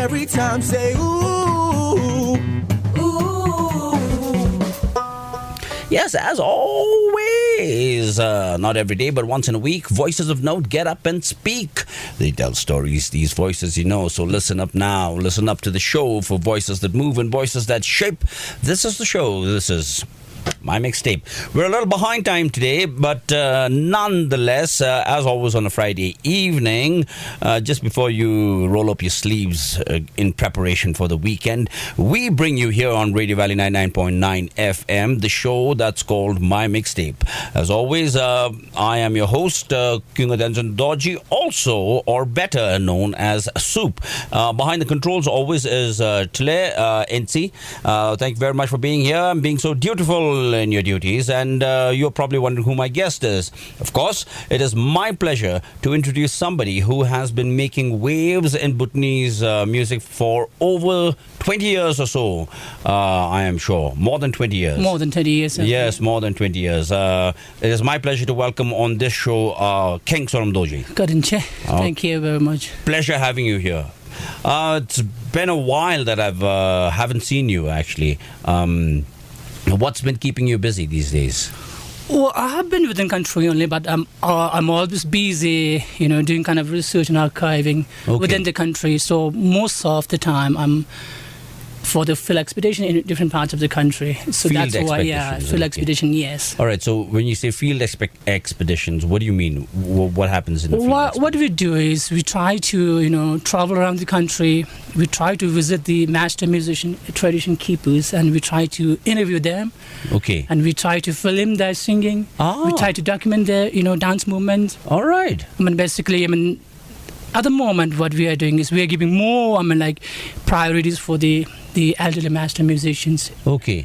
every time say ooh, ooh. Yes, as always, not every day, but once in a week, voices of note get up and speak. They tell stories, these voices you know, so listen up now. Listen up to the show for voices that move and voices that shape. This is the show. This is my mixtape. We're a little behind time today, but nonetheless, as always on a Friday evening, just before you roll up your sleeves in preparation for the weekend, we bring you here on Radio Valley 99.9 FM, the show that's called My Mixtape. As always, I am your host, Kheng Sonam Dorji, also, or better known as Soup. Behind the controls always is Tile NC. Thank you very much for being here and being so dutiful in your duties, and you're probably wondering who my guest is. Of course, it is my pleasure to introduce somebody who has been making waves in Bhutanese music for over 20 years or so, I am sure. More than 20 years. More than 20 years. Yes, more than 20 years. It is my pleasure to welcome on this show Kheng Sonam Dorji. Thank you very much. Pleasure having you here. It's been a while that I haven't seen you, actually. What's been keeping you busy these days? Well, I have been within country only, but I'm always busy, doing kind of research and archiving within the country. So most of the time I'm for the field expedition in different parts of the country. So field that's why, field expedition, yes. All right, so when you say field expeditions, what do you mean? What happens in the field What we do is we try to, travel around the country. We try to visit the master musician, tradition keepers, and we try to interview them. Okay. And we try to film their singing. We try to document their, dance movements. All right. At the moment, what we are doing is we are giving more, priorities for the elderly master musicians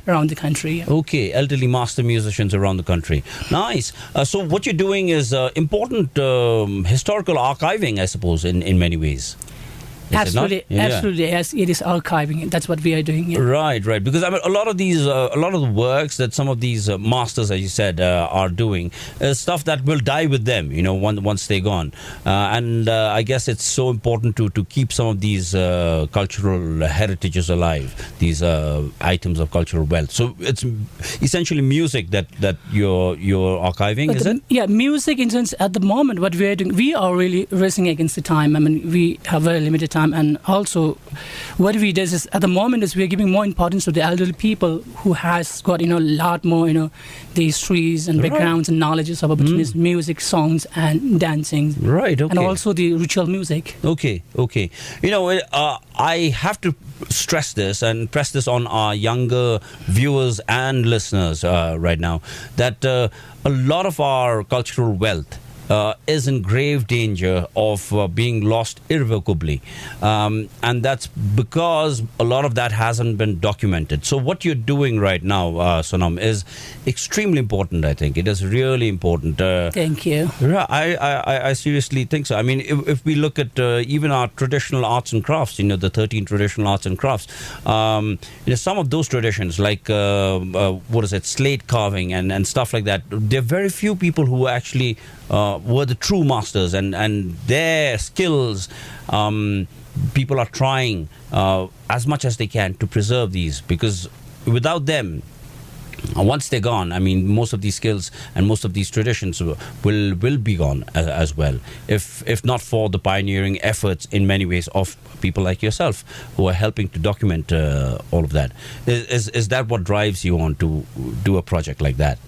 around the country. Okay, elderly master musicians around the country. Nice. So what you're doing is important historical archiving, I suppose, in many ways. Absolutely, absolutely. Yes, it is archiving. That's what we are doing. Yeah. Right. Because a lot of the works that some of these masters, as you said, are doing is stuff that will die with them. Once they're gone. And I guess it's so important to keep some of these cultural heritages alive. These items of cultural wealth. So it's essentially music that you're archiving, is it? Yeah, music. In sense, at the moment, what we are doing, we are really racing against the time. we have very limited time. And also, what we do is at the moment is we are giving more importance to the elderly people who has got a lot more the histories and backgrounds and knowledges about Bhutanese music, songs, and dancing. Right. Okay. And also the ritual music. Okay. I have to stress this and press this on our younger viewers and listeners right now that a lot of our cultural wealth is in grave danger of being lost irrevocably. And that's because a lot of that hasn't been documented. So what you're doing right now, Sonam, is extremely important, I think. It is really important. Thank you. I seriously think so. If we look at even our traditional arts and crafts, the 13 traditional arts and crafts, some of those traditions, like, slate carving and stuff like that, there are very few people who actually were the true masters, and their skills, people are trying as much as they can to preserve these, because without them, once they're gone, most of these skills and most of these traditions will be gone as well, if not for the pioneering efforts in many ways of people like yourself who are helping to document all of that. Is that what drives you on to do a project like that?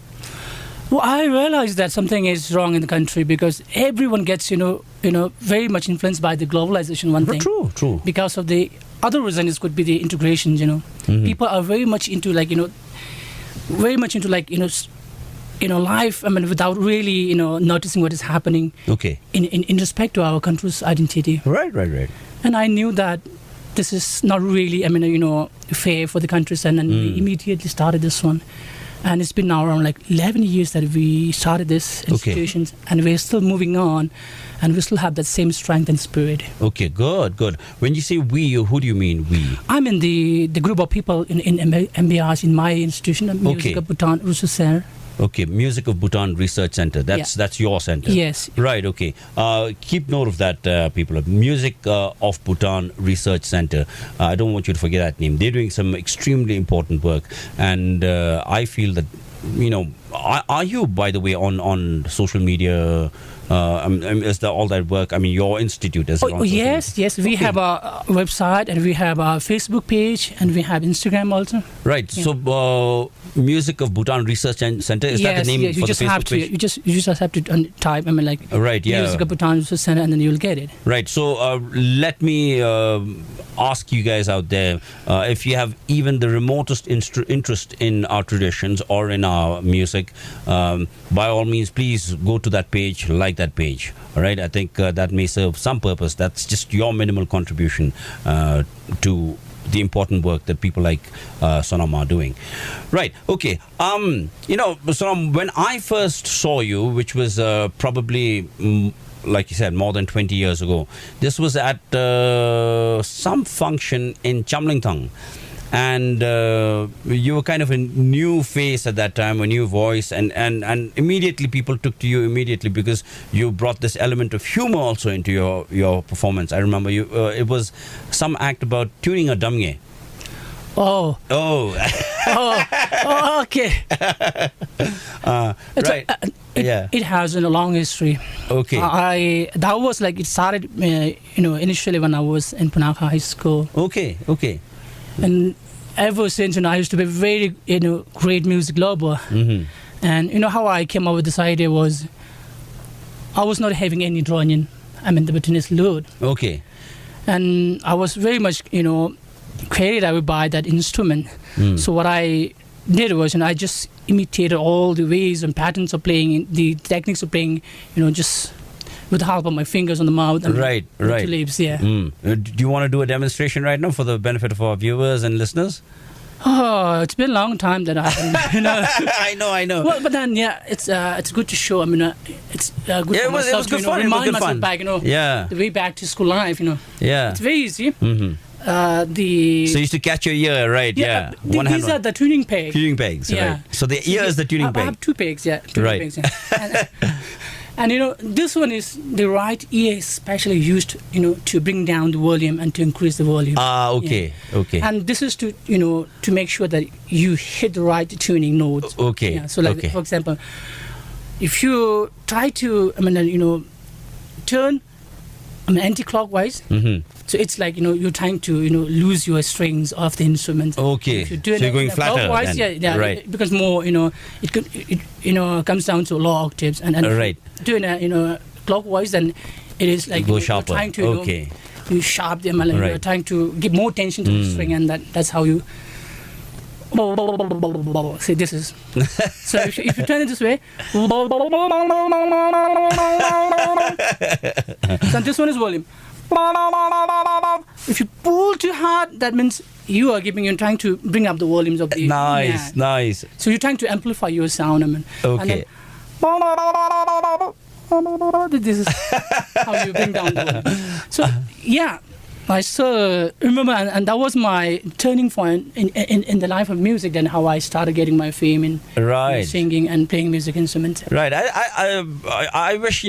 Well, I realize that something is wrong in the country because everyone gets, very much influenced by the globalization, one thing. True. Because of the other reason, it could be the integrations, People are very much into, life, without really, noticing what is happening. Okay. In respect to our country's identity. Right. And I knew that this is not really, fair for the countries, and then we immediately started this one. And it's been now around 11 years that we started this institutions, and we're still moving on, and we still have that same strength and spirit. Okay, good. When you say we, who do you mean we? I'm in the group of people in MBRs in my institution, Music of Bhutan Research Center. Okay, Music of Bhutan Research Center. That's your center. Yes. Right. Okay. Keep note of that, people. Music of Bhutan Research Center. I don't want you to forget that name. They're doing some extremely important work, and I feel that, are you, by the way, on social media? Is there all that work? I mean, your institute is. Yes. We have a website, and we have a Facebook page, and we have Instagram also. Right. Yeah. So, Music of Bhutan Research Center, is that the name for the Facebook page? You just have to type. Right. Yeah. Music of Bhutan Research Center, and then you'll get it. Right. So let me ask you guys out there, if you have even the remotest interest in our traditions or in our music, by all means, please go to that page, like that page. All right. I think that may serve some purpose. That's just your minimal contribution to the important work that people like Sonam are doing. Right. Okay. Sonam, when I first saw you, which was probably, like you said, more than 20 years ago, this was at some function in Chamlingthang. And you were kind of a new face at that time, a new voice, and immediately people took to you immediately because you brought this element of humor also into your performance. I remember you. It was some act about tuning a damge. Oh, okay. Right. It has a long history. Okay. That was like, it started, initially when I was in Punakha High School. Okay. And ever since, I used to be very, great music lover. Mm-hmm. And how I came up with this idea was, I was not having any drawing. The Bhutanese lute. Okay. And I was very much, created by that instrument. So what I did was, I just imitated all the ways and patterns of playing, the techniques of playing, just with the help of my fingers on the mouth and right. the lips. Yeah. Do you want to do a demonstration right now for the benefit of our viewers and listeners? Oh, it's been a long time that I haven't. I know. Well, but then it's good to show. It's good for myself to remind myself back. The way back to school life. Yeah. It's very easy. Mm-hmm. So you used to catch your ear, right? Yeah. These are the tuning pegs. Tuning pegs, right. So the ear is the tuning peg. I have two pegs, yeah. Right. Pegs, yeah. And this one is the right ear is specially used, to bring down the volume and to increase the volume. Okay. Yeah. Okay. And this is to, to make sure that you hit the right tuning notes. Okay. Yeah. So for example, if you try to, turn anti-clockwise, so it's like, you're trying to, lose your strings off the instrument. Okay. If you do so you're going flatter clockwise, then. yeah. Right. It becomes more, it comes down to low octaves. And right. Doing clockwise, then it is like, go sharper. You're trying to, you sharp them, and you're trying to give more tension to the string, and that's how you... See, this is... So if you turn it this way... So this one is volume. If you pull too hard, that means you're trying to bring up the volumes of the... Nice. So you're trying to amplify your sound. Okay. And then, this is how you bring down the volume. So, yeah. I still remember, and that was my turning point in the life of music, then how I started getting my fame in singing and playing music instruments. Right. I wish,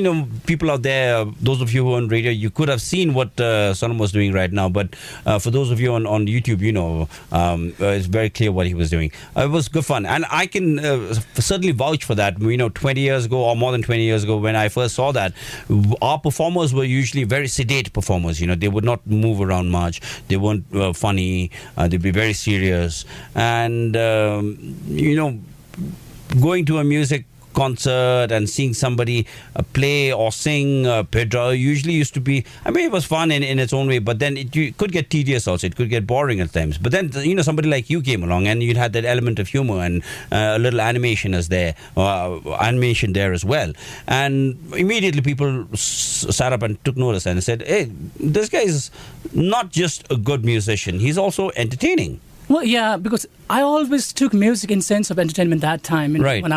people out there, those of you who are on radio, you could have seen what Sonam was doing right now. But for those of you on YouTube, it's very clear what he was doing. It was good fun. And I can certainly vouch for that. 20 years ago or more than 20 years ago, when I first saw that, our performers were usually very sedate performers. They would not move around much. They weren't funny. They'd be very serious. And, going to a music concert and seeing somebody play or sing pedra usually used to be, it was fun in its own way, but then it could get tedious also. It could get boring at times. But then, somebody like you came along and you had that element of humor and a little animation as there, animation there as well. And immediately people sat up and took notice and said, hey, this guy is not just a good musician, he's also entertaining. Well, yeah, because I always took music in sense of entertainment that time. Right. When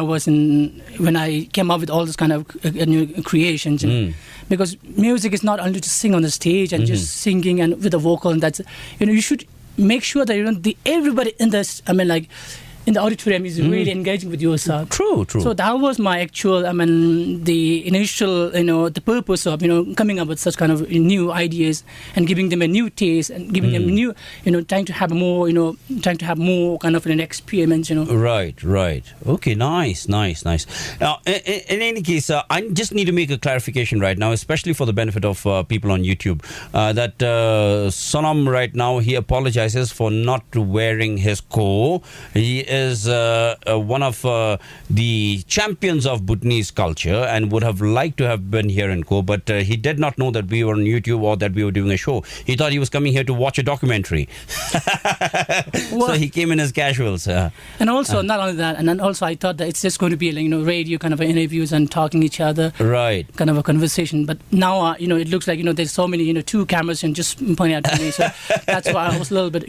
I came up with all this kind of new creations. Because music is not only to sing on the stage and just singing and with a vocal, and that's, you should make sure that everybody in this, in the auditorium is really engaging with yourself. True. So that was my actual, the initial, the purpose of, coming up with such kind of new ideas and giving them a new taste and giving them new, trying to have more kind of an experience, Right. Okay, nice. Now, in any case, I just need to make a clarification right now, especially for the benefit of people on YouTube, that Sonam right now, he apologizes for not wearing his ko. He is one of the champions of Bhutanese culture and would have liked to have been here in ko, but he did not know that we were on YouTube or that we were doing a show. He thought he was coming here to watch a documentary. So he came in as casuals. And also, not only that, and then also I thought that it's just going to be like, radio kind of interviews and talking each other. Right. Kind of a conversation. But now, it looks like, there's so many, 2 cameras and just pointing at me. So that's why I was a little bit,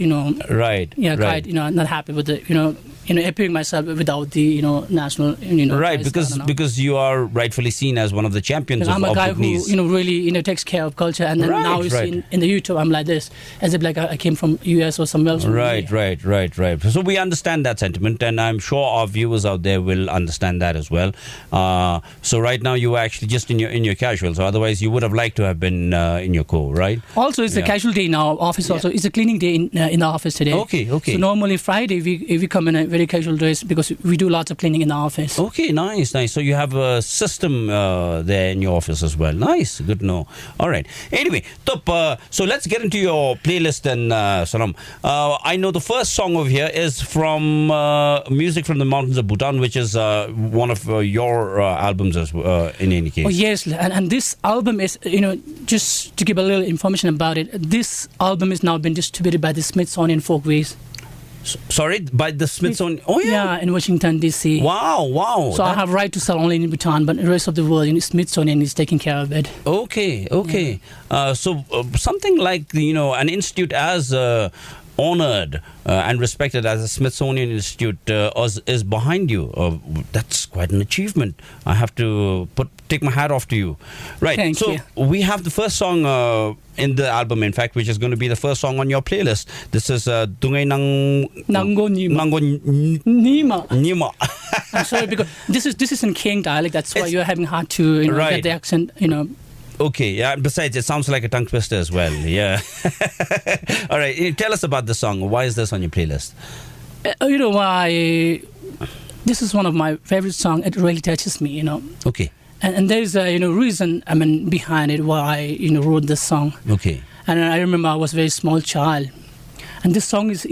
Right. quite, not happy with the, appearing myself without the, national, right, because you are rightfully seen as one of the champions of I'm a guy Bhutanese. who, really, takes care of culture. And then now you see in the YouTube, I'm like this, as if like I came from US or somewhere else. Right. So we understand that sentiment, and I'm sure our viewers out there will understand that as well. So right now you are actually just in your casual. So otherwise you would have liked to have been in your co, right? Also, it's a casual day in our office. Also, it's a cleaning day in the office today. Okay. So normally Friday we come in a very casual dress because we do lots of cleaning in the office. Okay, nice. So you have a system there in your office as well. Nice, good to know. All right. Anyway, so let's get into your playlist then, Sonam. I know the first song over here is from Music from the Mountains of Bhutan, which is one of your albums as in any case. Oh, yes, and this album is, just to give a little information about it, this album is now been distributed by the Smithsonian Folkways. Sorry, by the Smithsonian. Oh yeah, in Washington D.C. Wow. So I have right to sell only in Bhutan, but the rest of the world, Smithsonian is taking care of it. Okay. So something like an institute as honored and respected as the Smithsonian Institute is behind you. That's quite an achievement. I have to take my hat off to you. Right. Thank you. We have the first song in the album, in fact, which is going to be the first song on your playlist. This is Dungay Nango Nima. Nima. I'm sorry, because this is in Kheng dialect. That's why you're having hard to get the accent. Okay, yeah. Besides, it sounds like a tongue twister as well. Yeah. All right. Tell us about the song. Why is this on your playlist? Why? This is one of my favorite songs. It really touches me. Okay. And there's a reason behind it why I wrote this song. Okay. And I remember I was a very small child, and this song is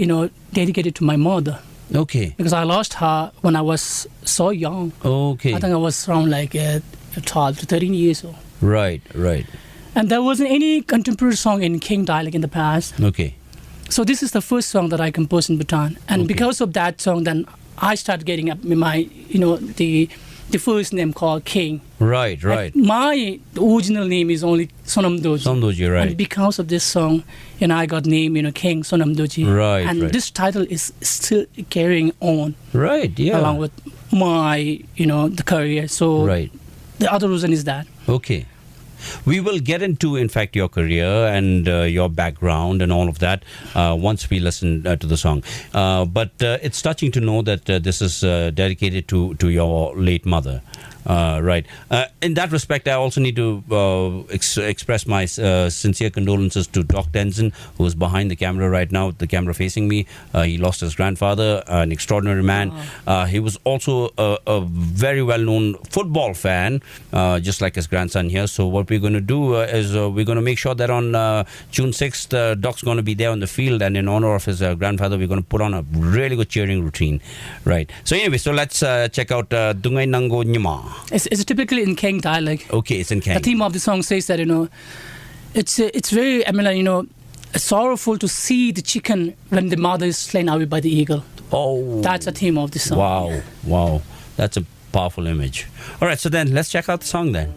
dedicated to my mother. Okay. Because I lost her when I was so young. Okay. I think I was around like 12 to 13 years old. Right. And there wasn't any contemporary song in Kheng dialect in the past. Okay. So this is the first song that I composed in Bhutan, and because of that song, then I started getting up my the first name called Kheng. Right. And my original name is only Sonam Dorji. Sonam Dorji, right. And because of this song, I got name, Kheng Sonam Dorji. Right. And this title is still carrying on. Right, yeah. Along with my, the career. So the other reason is that. Okay. We will get into, in fact, your career and your background and all of that once we listen to the song. But it's touching to know that this is dedicated to your late mother. Right. In that respect, I also need to express my sincere condolences to Doc Tenzin, who is behind the camera right now, the camera facing me. He lost his grandfather, an extraordinary man. He was also a very well-known football fan, just like his grandson here. So what we're going to do is we're going to make sure that on June 6th, Doc's going to be there on the field, and in honor of his grandfather, we're going to put on a really good cheering routine. Right. So anyway, so let's check out Dungay Nango Nima. It's typically in Kheng dialect. Okay, it's in Kheng. The theme of the song says that it's very sorrowful to see the chicken when the mother is slain away by the eagle. Oh, that's the theme of the song. Wow, that's a powerful image. All right, so then let's check out the song then.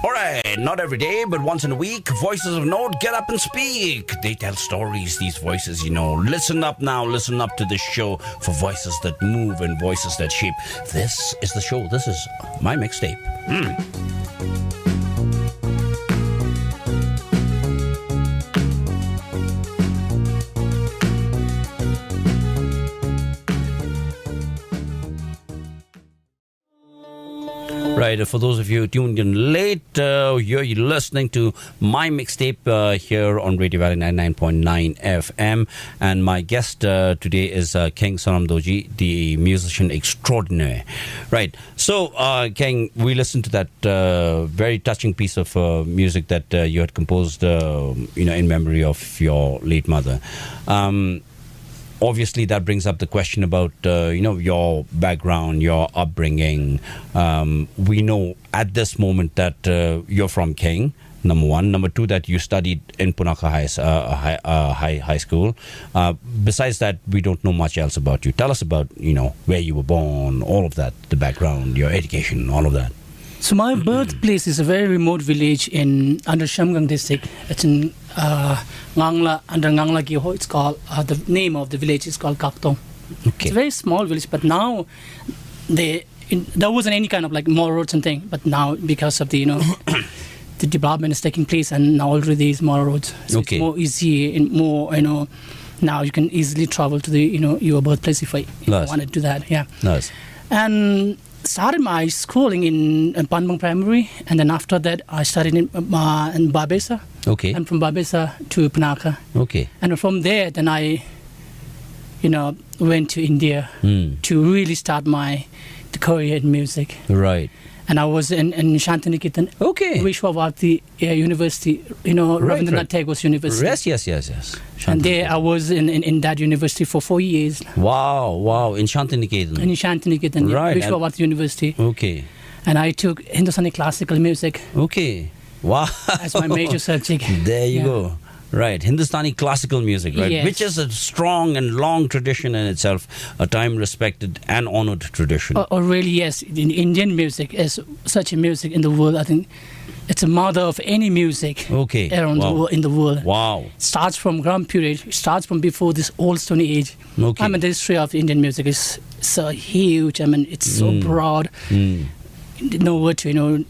All right, not every day, but once in a week, voices of note get up and speak. They tell stories, these voices, Listen up now, listen up to this show for voices that move and voices that shape. This is the show. This is my mixtape. right. For those of you who tuned in late, you're listening to my mixtape here on Radio Valley 99.9 FM. And my guest today is Kheng Sonam Dorji, the musician extraordinaire. Right. So, Kheng, we listened to that very touching piece of music that you had composed, in memory of your late mother. Obviously, that brings up the question about, your background, your upbringing. We know at this moment that you're from Kheng, number one. Number two, that you studied in Punakha High School. Besides that, we don't know much else about you. Tell us about, where you were born, all of that, the background, your education, all of that. So my birthplace is a very remote village under Shamgang district. It's in Ngangla, under Ngangla Giho. It's called, the name of the village is called Kaktong. Okay. It's a very small village, but now there wasn't any kind of like more roads and thing. But now because of the, the development is taking place, and now already there is more roads. So Okay. it's more easy and more, now you can easily travel to the, your birthplace if I Nice. want to do that. Yeah. Nice. And started my schooling in Panbang Primary, and then after that I studied in Babesa, Okay. and from Babesa to Punakha, Okay. and from there then I, went to India to really start my career in music. Right. And I was in Shantiniketan, Okay. Vishwavarti University, Rabindranath right. Tagore's university. Yes. And there I was in that university for 4 years. Wow. In Shantiniketan. In Shantiniketan, Right, and- Vishwavarti University. Okay. And I took Hindustani classical music Okay. Wow. as my major subject. There you Yeah. go. Right. Hindustani classical music, right? Yes. Which is a strong and long tradition in itself, a time-respected and honored tradition. Or really, yes, Indian music is such a music in the world. I think it's a mother of any music Okay. around Wow. the world, in the world. Wow. Starts from Grand period, starts from before this old Stone Age. Okay. I mean, the history of Indian music is so huge. I mean, it's so broad. No word to, to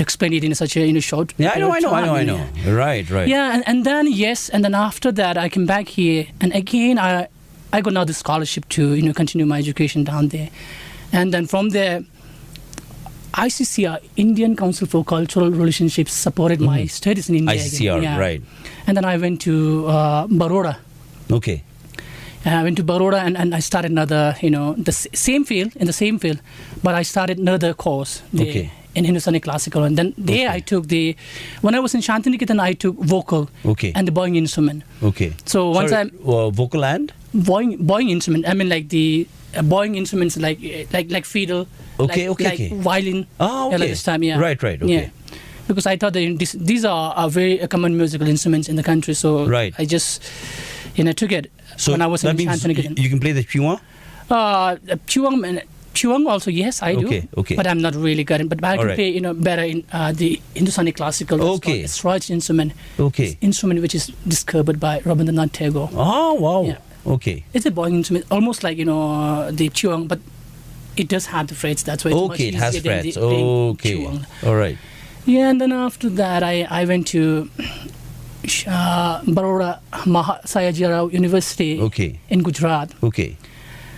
explain it in such a short Yeah, I period of time. know. Yeah. Right. Yeah, and then and then after that I came back here, and again I got another scholarship to continue my education down there, and then from there ICCR, Indian Council for Cultural Relationships, supported my studies in India. ICCR, again. Yeah. right. And then I went to Baroda. Okay. And I went to Baroda, and I started another, in the same field, but I started another course there. Okay. In Hindustani classical, and then there I took when I was in Shantiniketan, I took vocal Okay. and the bowing instrument. Okay. So once Sorry, vocal and? bowing instrument, I mean like the bowing instruments like fiddle, Okay, like okay. violin. Ah, okay. Like this time, yeah. Right, okay. Yeah. Because I thought that these are very common musical instruments in the country, so Right. I just took it So when I was that in means Shantiniketan. you can play the chua? Chuang also, yes, I do. Okay. But I'm not really good. But I can Alright. play, better in the Hindustani classical. Okay. It's right instrument. Okay. Instrument which is discovered by Rabindranath Tagore. Oh, wow. Yeah. Okay. It's a bowing instrument, almost like the chuang, but it does have the frets. That's why it's much Okay, it easier has than frets. the plain Okay. chuang. All right. Yeah, and then after that, I went to Baroda Sayajirao University Okay. in Gujarat, Okay.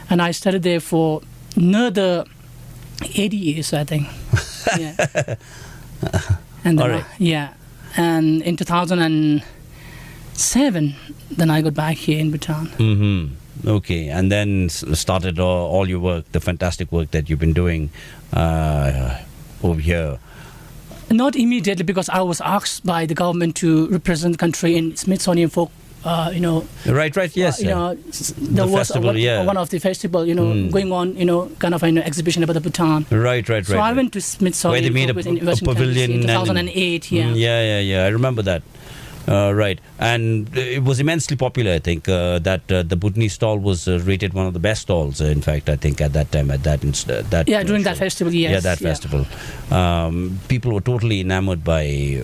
and I studied there for another 80 years, I think. Yeah. And then, All right. and in 2007, then I got back here in Bhutan. Mm-hmm. Okay. And then started all your work, the fantastic work that you've been doing over here. Not immediately, because I was asked by the government to represent the country in Smithsonian folk, Right, yes. there The was festival, yeah. one of the festival, going on, kind of an exhibition about the Bhutan. Right. So I went to Smithsonian Where they made folk a in Western pavilion in and- 2008. Yeah. Yeah. I remember that. Right. And it was immensely popular, I think, that the Bhutanese stall was rated one of the best stalls, in fact, I think, at that time, During that show. festival, yes. Yeah, that festival. People were totally enamored by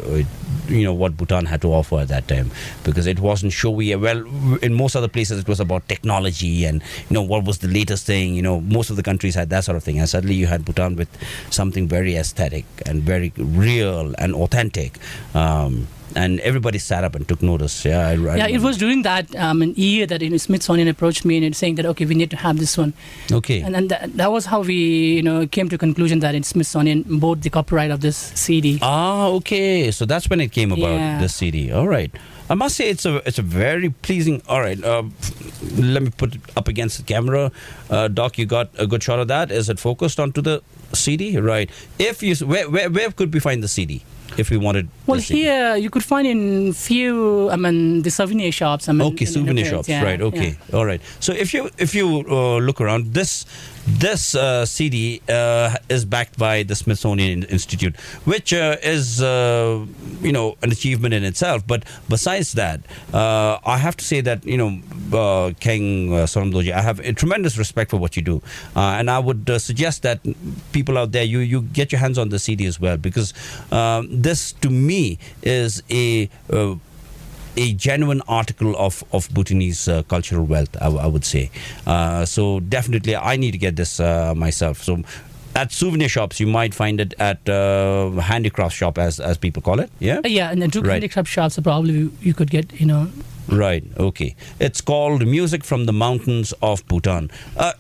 what Bhutan had to offer at that time, because it wasn't showy. Well, in most other places it was about technology and what was the latest thing. Most of the countries had that sort of thing, and suddenly you had Bhutan with something very aesthetic and very real and authentic. and everybody sat up and took notice. Yeah, I Yeah, it remember. was during that year that Smithsonian approached me and saying that okay, we need to have this one, Okay. and then that was how we came to conclusion that Smithsonian bought the copyright of this CD. Okay. So that's when it came about, Yeah. the CD. All right. I must say it's a very pleasing. All right. Let me put it up against the camera. Doc, you got a good shot of that. Is it focused onto the CD? Right. If you where could we find the CD if we wanted? Well, the CD? here you could find in few, the souvenir shops. Okay, souvenir shops, yeah, right? Okay, yeah. all right. So if you look around, this CD is backed by the Smithsonian Institute, which is an achievement in itself. But besides that, I have to say that Kheng Sonam Dorji, I have a tremendous respect for what you do, and I would suggest that people out there, you get your hands on the CD as well, because this to me is a genuine article of Bhutanese cultural wealth, I would say. So definitely I need to get this myself. So at souvenir shops, you might find it at handicraft shop, as people call it. Yeah? Yeah, and the two Right. handicraft shops, probably you could get, Right, okay. It's called Music from the Mountains of Bhutan.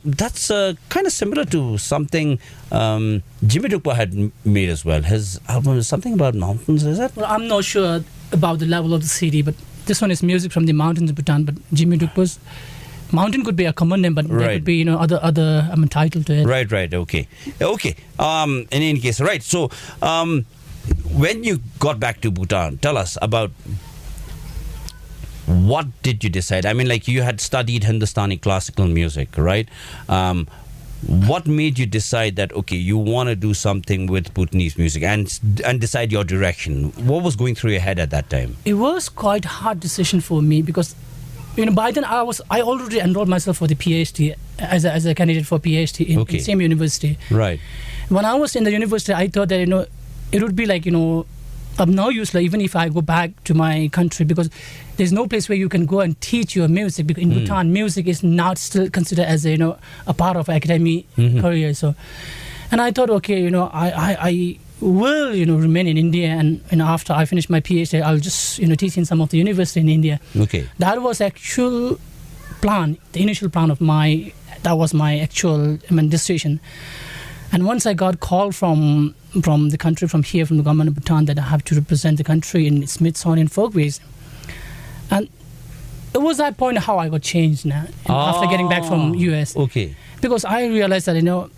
That's kind of similar to something Jimmy Dukpa had made as well. His album is something about mountains, is it? Well, I'm not sure about the level of the CD, but this one is Music from the Mountains of Bhutan. But Jimmy Dukpa's mountain could be a common name, but there Right. could be other title to it. Right, okay. In any case, right. So when you got back to Bhutan, tell us about what did you decide? I mean, like, you had studied Hindustani classical music, right? What made you decide that, okay, you want to do something with Bhutanese music and decide your direction? What was going through your head at that time? It was quite a hard decision for me because, by then I already enrolled myself for the PhD as a candidate for PhD in Okay. same university. Right. When I was in the university, I thought that it would be like of no use, like, even if I go back to my country, because there's no place where you can go and teach your music, because in Bhutan music is not still considered as a part of academic career. So, and I thought, okay, I will remain in India, and after I finish my PhD, I'll just teach in some of the university in India. Okay. That was actual plan, the initial plan of that was my actual decision. And once I got call from the country, from the government of Bhutan, that I have to represent the country in Smithsonian Folkways. And it was that point how I got changed now, after getting back from US. Okay. Because I realized that,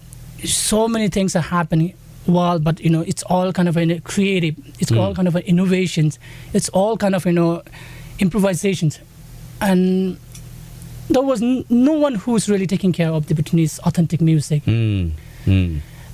so many things are happening, but, it's all kind of creative. It's all kind of innovations. It's all kind of, improvisations. And there was no one who's really taking care of the Bhutanese authentic music.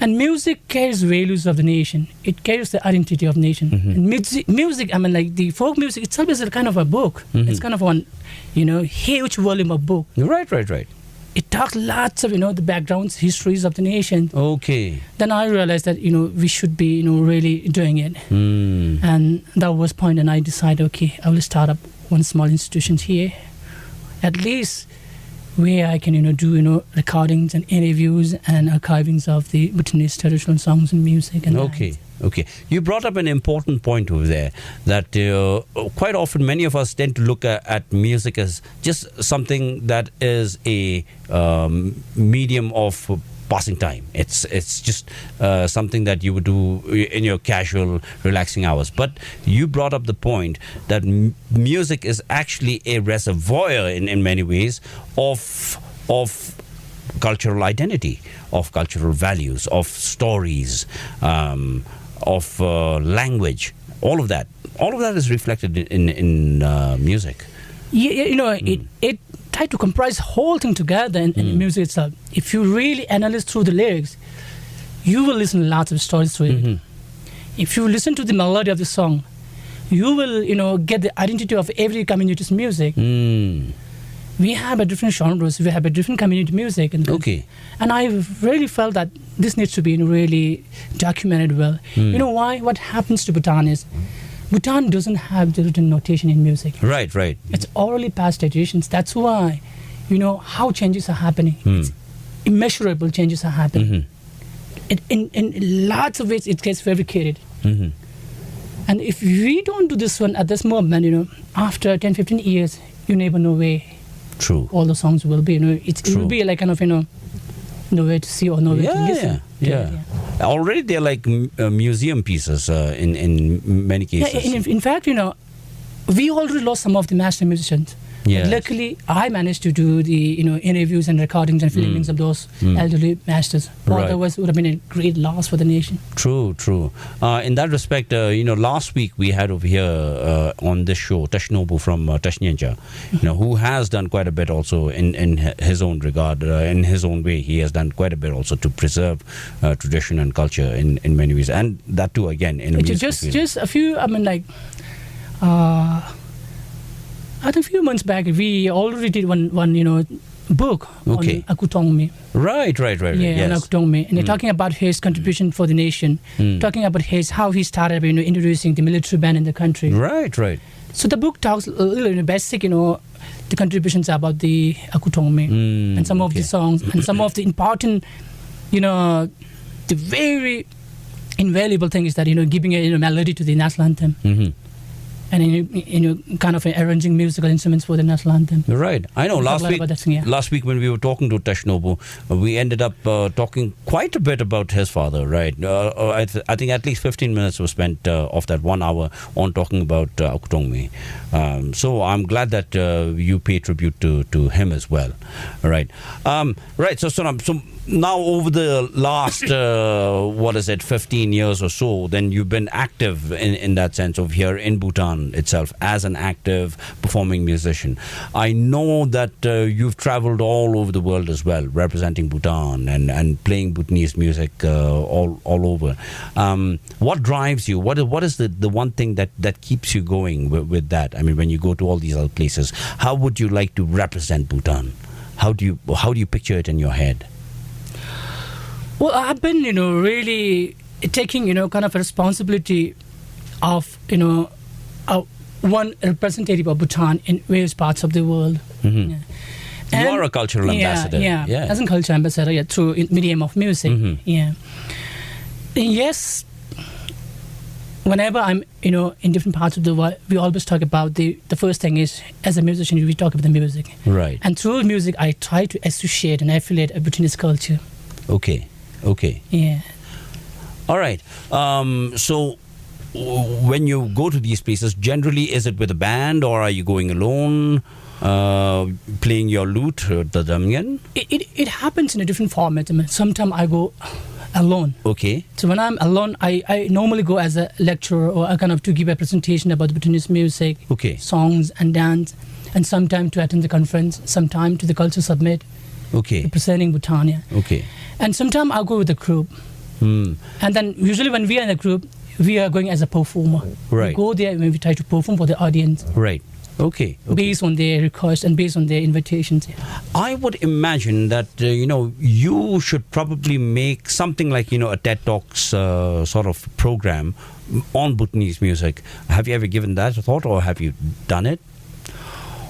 And music carries values of the nation. It carries the identity of the nation. And music, the folk music itself is a kind of a book. It's kind of one, huge volume of book. Right. It talks lots of, the backgrounds, histories of the nation. Okay. Then I realized that, we should be, really doing it. And that was point, and I decided, okay, I will start up one small institution here. At least where I can, do, recordings and interviews and archivings of the Bhutanese traditional songs and music. And Okay. You brought up an important point over there, that quite often many of us tend to look at music as just something that is a medium of passing time. It's just something that you would do in your casual, relaxing hours. But you brought up the point that music is actually a reservoir in many ways of cultural identity, of cultural values, of stories, of language. All of that is reflected in music. Yeah, it tried to comprise whole thing together in the music itself. If you really analyze through the lyrics, you will listen to lots of stories through it. If you listen to the melody of the song, you will get the identity of every community's music. We have a different genres, we have a different community music. And I really felt that this needs to be really documented well. You know why? What happens to Bhutan is, Bhutan doesn't have the written notation in music. Right. It's orally passed traditions. That's why, how changes are happening. It's immeasurable changes are happening. In lots of ways, it gets fabricated. And if we don't do this one at this moment, after 10, 15 years, you never know where True. all the songs will be. It will be like kind of, nowhere to see or nowhere to listen. Yeah. Already they're like museum pieces in many cases. Yeah, in fact, we already lost some of the master musicians. Yes. Luckily, I managed to do the interviews and recordings and filmings of those elderly masters. Right. Otherwise, it would have been a great loss for the nation. True. In that respect, last week we had over here on this show Tashnobu from Tashnyancha, who has done quite a bit also in his own regard, in his own way. He has done quite a bit also to preserve tradition and culture in many ways, and that too again in a musical field. Just a few. I think a few months back, we already did one book on Akutongme. Right. Yeah, Yes. on Akutongme. And they're talking about his contribution for the nation, talking about how he started introducing the military band in the country. Right. So the book talks a little basic, the contributions about the Akutongme and some of the songs and some of the important, the very invaluable thing is that, giving a melody to the national anthem. Mm-hmm. And kind of arranging musical instruments for the national anthem. Right. I know. Last week when we were talking to Tashnobu, we ended up talking quite a bit about his father. Right. I think at least 15 minutes was spent of that 1 hour on talking about Akutongme. So I'm glad that you pay tribute to him as well. Right. Right. So Sonam, now over the last 15 years or so, then you've been active in that sense of here in Bhutan itself as an active performing musician. I know that you've traveled all over the world as well, representing Bhutan and playing Bhutanese music all over. What drives you? What is the one thing that keeps you going with that? I mean, when you go to all these other places, how would you like to represent Bhutan? How do you picture it in your head? Well, I've been, really taking, kind of a responsibility of, one representative of Bhutan in various parts of the world. Mm-hmm. Yeah. You are a cultural ambassador. Yeah, as a cultural ambassador, through medium of music. Mm-hmm. Yeah. And yes, whenever I'm, in different parts of the world, we always talk about the first thing is, as a musician, we talk about the music. Right. And through music, I try to associate and affiliate a Bhutanese culture. Okay. Yeah. All right. So when you go to these places, generally, is it with a band or are you going alone, playing your lute, the damyan? It happens in a different format. Sometimes I go alone. Okay. So when I'm alone, I normally go as a lecturer or a kind of to give a presentation about the Bhutanese music, songs and dance, and sometimes to attend the conference, sometimes to the culture summit. Representing Bhutan. Okay. And sometimes I'll go with the group. And then usually when we are in a group, we are going as a performer. Right. We go there and we try to perform for the audience. Right. Okay. Based on their requests and based on their invitations. I would imagine that, you should probably make something like, a TED Talks sort of program on Bhutanese music. Have you ever given that a thought or have you done it?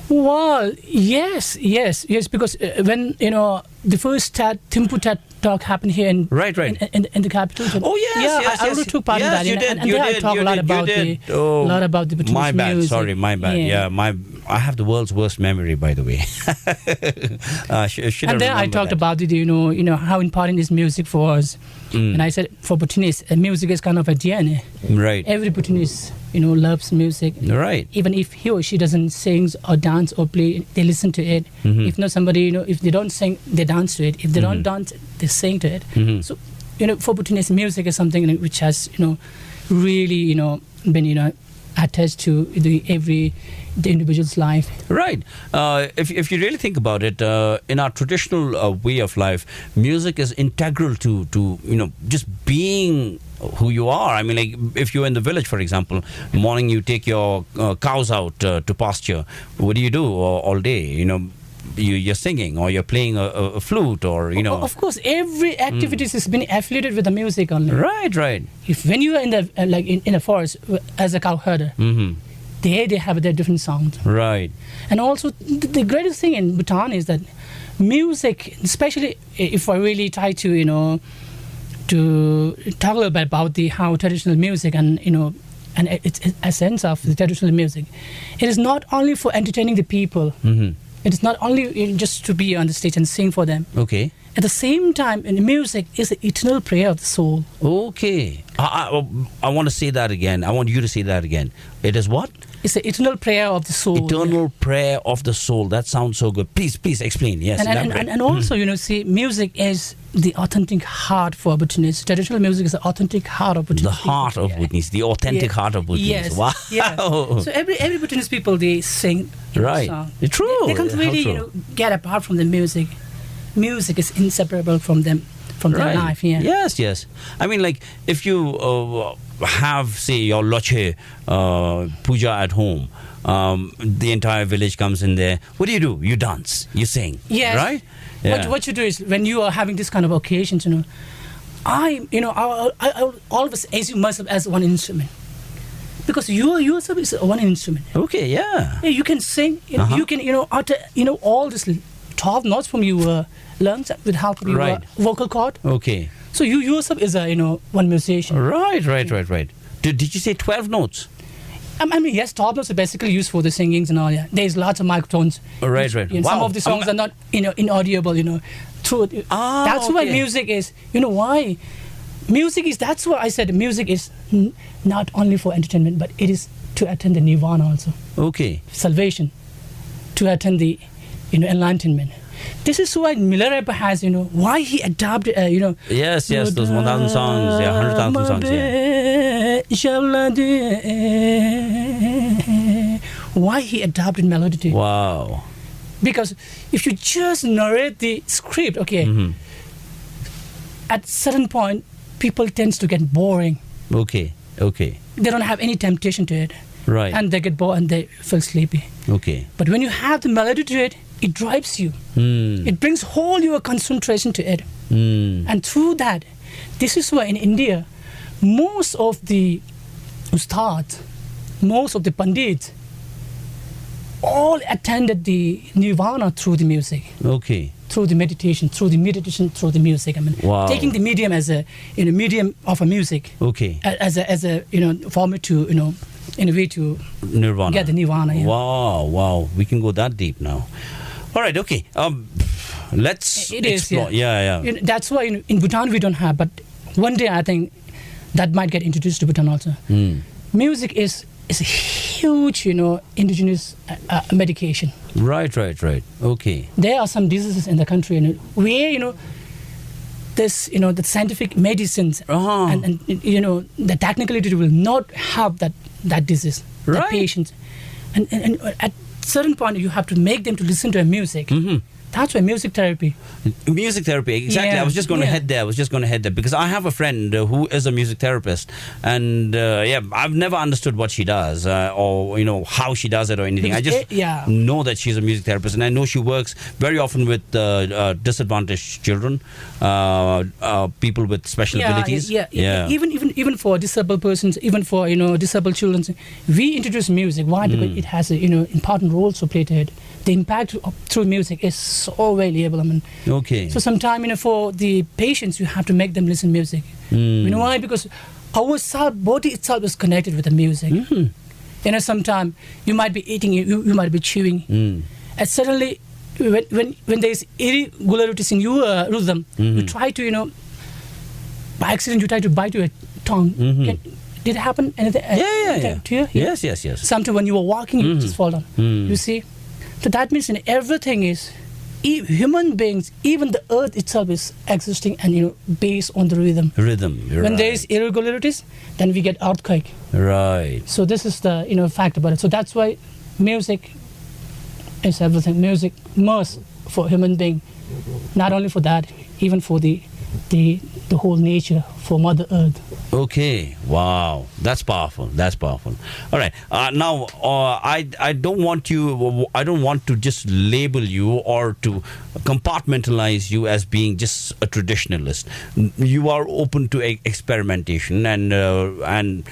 Well, yes, because when, the first Thimphu TED Talk happened here in the capital. So yes. I also took part in that. You did. And there I talk a lot about the Bhutanese my bad. music. Sorry, my bad. Yeah, I have the world's worst memory, by the way. And then I talked about it, how important is music for us. And I said, for Bhutanese, music is kind of a DNA. Right. Every Bhutanese, loves music. Right. Even if he or she doesn't sing or dance or play, they listen to it. Mm-hmm. If not somebody, if they don't sing, they dance to it. If they don't dance, they sing to it. Mm-hmm. So, for Bhutanese, music is something which has, really, been, attached to the individual's life. Right. If you really think about it, in our traditional way of life, music is integral to just being who you are. I mean, like if you're in the village, for example, in the morning you take your cows out to pasture. What do you do all day? You're singing or you're playing a flute or Of course, every activity has been affiliated with the music only. Right. If when you are in the in a forest as a cow herder, they have their different sounds. Right. And also the greatest thing in Bhutan is that music, especially if I really try to to talk a little bit about how traditional music and and it's essence of the traditional music. It is not only for entertaining the people. It is not only just to be on the stage and sing for them. Okay. At the same time, in music is the eternal prayer of the soul. Okay. I want to say that again. I want you to say that again. It is what? It's the eternal prayer of the soul. Eternal prayer of the soul. That sounds so good. Please explain. Yes. And also, see, music is the authentic heart for Bhutanese. Traditional music is the authentic heart of Bhutanese. The heart of Bhutanese. The authentic heart of Bhutanese. Yes. Wow. Yeah. So every Bhutanese people, they sing right. song. True. They can't really get apart from the music. Music is inseparable from them, from their life. Yeah. Yes. I mean, like, if you have, say, your Loche puja at home, the entire village comes in there. What do? You dance, you sing. Yes. Right? Yeah. What you do is, when you are having this kind of occasions, I always assume myself as one instrument. Because yourself is one instrument. Okay, yeah. You can sing, you can, utter, all this 12 notes from your lungs with help of your vocal cord. Okay. So you yourself is a, one musician. Right. Did you say 12 notes? I mean, yes, 12 notes are basically used for the singings and all, yeah. There's lots of microphones. Right. Some of the songs are not, inaudible, through. That's why music is, why? Music is, that's why I said music is not only for entertainment, but it is to attend the nirvana also. Okay. Salvation. To attend the, enlightenment. This is why Milarepa has, why he adopted, Yes, those 1,000 songs, 100,000 songs, Why he adopted melody. Wow. Because if you just narrate the script, at certain point, people tends to get boring. Okay. They don't have any temptation to it. Right. And they get bored and they feel sleepy. Okay. But when you have the melody to it, it drives you. It brings whole your concentration to it. And through that, this is why in India, most of the ustads, most of the pandits, all attended the nirvana through the music. Okay. Through the meditation, through the music. I mean, taking the medium as a medium of a music. Okay. As a format to in a way to nirvana. Get the nirvana. Yeah. Wow. We can go that deep now. All right. Okay. Let's explore. Yeah. That's why in Bhutan we don't have, but one day I think that might get introduced to Bhutan also. Music is a huge, indigenous medication. Right. Okay. There are some diseases in the country where, this, the scientific medicines and the technicality will not have that disease, the patient. And at certain point, you have to make them to listen to a music. That's why music therapy. Music therapy, exactly. Yeah. I was just going to head there. Because I have a friend who is a music therapist, and I've never understood what she does or how she does it or anything. I just know that she's a music therapist, and I know she works very often with disadvantaged children, people with special abilities. Yeah. Even for disabled persons, even for disabled children, we introduce music. Why? Because it has important roles to play to it. The impact through music is so valuable. Okay. So sometimes, for the patients, you have to make them listen music. Why? Because our body itself is connected with the music. Sometimes you might be eating, you might be chewing, and suddenly, when there is irregularities in your rhythm, you try to, by accident, you try to bite your tongue. Did it happen anything to you? Yes. Sometimes when you were walking, you just fall down. You see? So that means everything is, human beings, even the earth itself is existing and based on the rhythm. When there is irregularities, then we get earthquake. Right. So this is the fact about it. So that's why music is everything. Music must for human being, not only for that, even for the whole nature, for Mother Earth. Okay. Wow. That's powerful. All right. Now, I don't want to just label you or to compartmentalize you as being just a traditionalist. You are open to experimentation and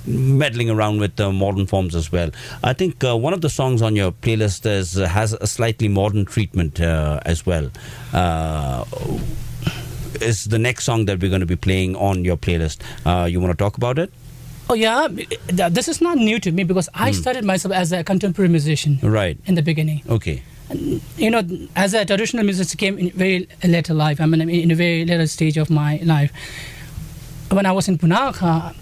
meddling around with modern forms as well. I think one of the songs on your playlist has a slightly modern treatment as well. Is the next song that we're going to be playing on your playlist. You want to talk about it? Oh yeah, this is not new to me because I started myself as a contemporary musician. Right. In the beginning. Okay. You know, as a traditional musician came in very later life. I mean, in a very later stage of my life. When I was in Punakha,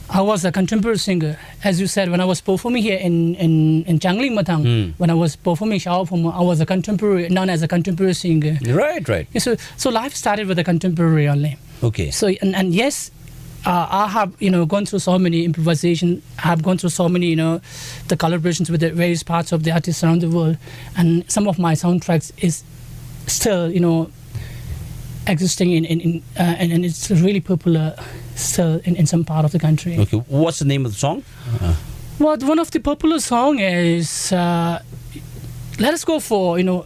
I was a contemporary singer. As you said, when I was performing here in Changling Matang, when I was performing Shao Phomo, I was a contemporary, known as a contemporary singer. Right, right. Yeah, so life started with a contemporary only. Okay. So and yes, I have gone through so many improvisation. I have gone through so many the collaborations with the various parts of the artists around the world, and some of my soundtracks is still existing and it's really popular still in some part of the country. Okay, what's the name of the song? Well, one of the popular song is let us go for Kheng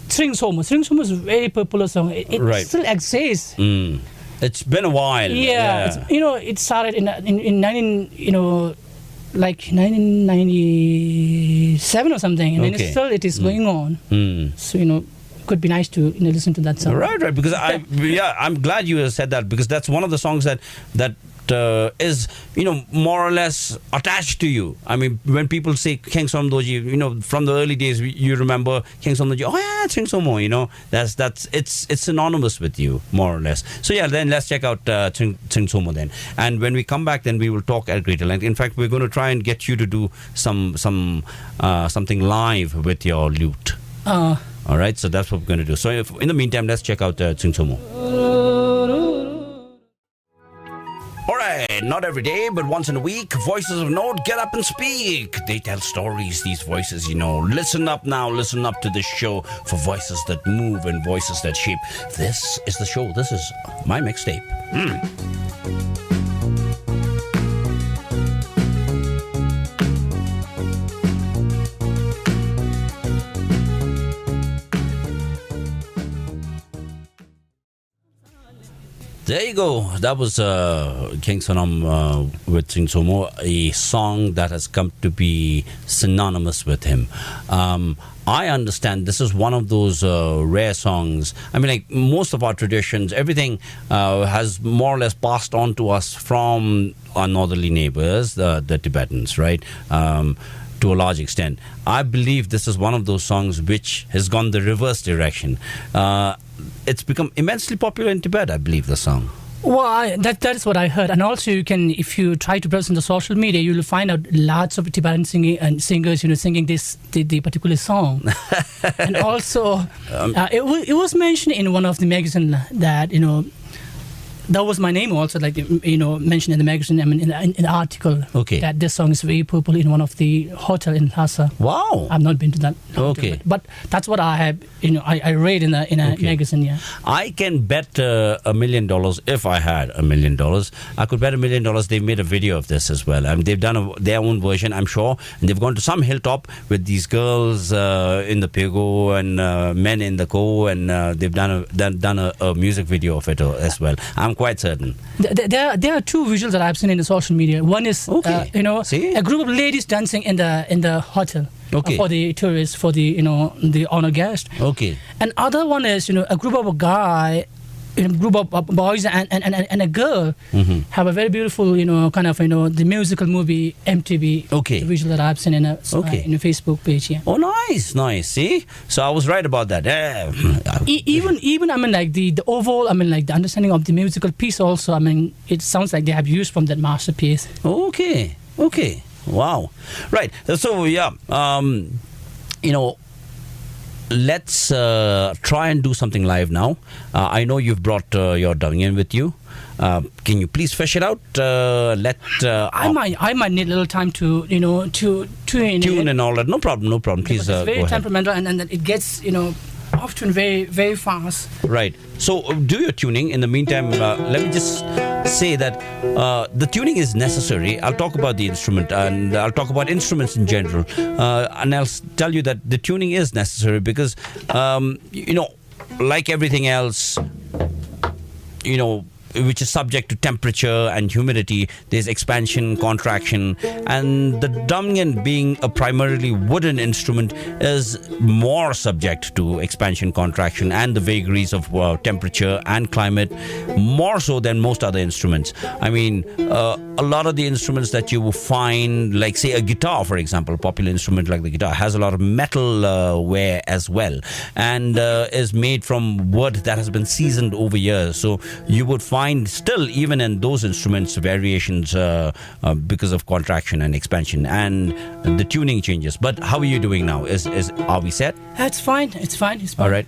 Sonam. Kheng Sonam is a very popular song. It Right. still exists. It's been a while. Yeah. It started in 1997 or something, and then Okay. it is going on. So could be nice to listen to that song. Right. Because I'm glad you said that, because that's one of the songs that is more or less attached to you. I mean, when people say Kheng Sonam Dorji, from the early days, you remember Kheng Sonam Dorji. Oh yeah, Kheng Sonam. That's it's synonymous with you, more or less. So yeah, then let's check out Kheng Sonam then. And when we come back, then we will talk at greater length. In fact, we're going to try and get you to do something live with your lute. All right, so that's what we're going to do. So in the meantime, let's check out Kheng Sonam. All right, not every day, but once in a week, Voices of Note get up and speak. They tell stories, these voices, Listen up now, listen up to this show for voices that move and voices that shape. This is the show. This is my mixtape. There you go. That was Kheng Sonam with Kheng Sonam, a song that has come to be synonymous with him. I understand this is one of those rare songs. I mean, like most of our traditions, everything has more or less passed on to us from our northerly neighbors, the Tibetans, right? To a large extent. I believe this is one of those songs which has gone the reverse direction. It's become immensely popular in Tibet, I believe, the song. Well, that is what I heard. And also, you can, if you try to browse in the social media, you will find out lots of Tibetan singers, singing the particular song. And also, it was mentioned in one of the magazine that that was my name also, like mentioned in the magazine. I mean, in the article, okay, that this song is very popular in one of the hotel in Lhasa. Wow, I've not been to that hotel, okay, but that's what I have. I read in a magazine. Yeah, I can bet $1 million if I had $1 million. I could bet $1 million. They made a video of this as well, and they've done their own version, I'm sure. And they've gone to some hilltop with these girls in the pego and men in the ko, and they've done a music video of it as well. I'm quite certain. There are two visuals that I've seen in the social media. One is a group of ladies dancing in the hotel, okay, for the tourists, for the the honored guest. Okay. And other one is a group of group of boys and a girl have a very beautiful kind of the musical movie MTV, okay, visual that I've seen in a Facebook page. Yeah. Oh, nice. See, so I was right about that. Even I mean, like the overall, I mean, like the understanding of the musical piece also, I mean, it sounds like they have used from that masterpiece. Okay. Wow. Right. So yeah, let's try and do something live now. I know you've brought your Dangyan with you. Can you please fish it out? I might need a little time to tune and all that. No problem. Please it's very go ahead. temperamental, and it gets often very, very fast. Right. So do your tuning. In the meantime, let me just say that the tuning is necessary. I'll talk about the instrument, and I'll talk about instruments in general, and I'll tell you that the tuning is necessary because like everything else, which is subject to temperature and humidity. There's expansion, contraction, and the dominant, being a primarily wooden instrument, is more subject to expansion, contraction, and the vagaries of temperature and climate, more so than most other instruments. I mean, a lot of the instruments that you will find, like say a guitar, for example, a popular instrument like the guitar, has a lot of metal wear as well, and is made from wood that has been seasoned over years. So you would find still, even in those instruments, variations because of contraction and expansion, and the tuning changes. But how are you doing now? Are we set? That's fine. It's fine. It's fine. All right.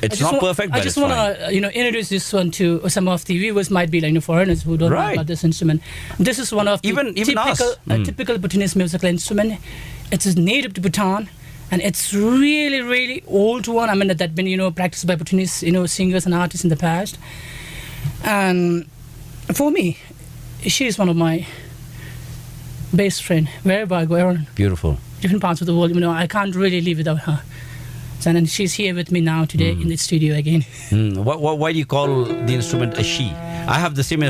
It's not perfect, but I just it's want to, introduce this one to some of the viewers. Might be like foreigners who don't know about this instrument. This is one of the typical Bhutanese musical instrument. It's native to Bhutan, and it's really, really old one. I mean, that's been practiced by Bhutanese singers and artists in the past. And for me, she is one of my best friend. Wherever I go around, beautiful, different parts of the world, I can't really live without her. And she's here with me now today in the studio again. Why do you call the instrument a she? I have the same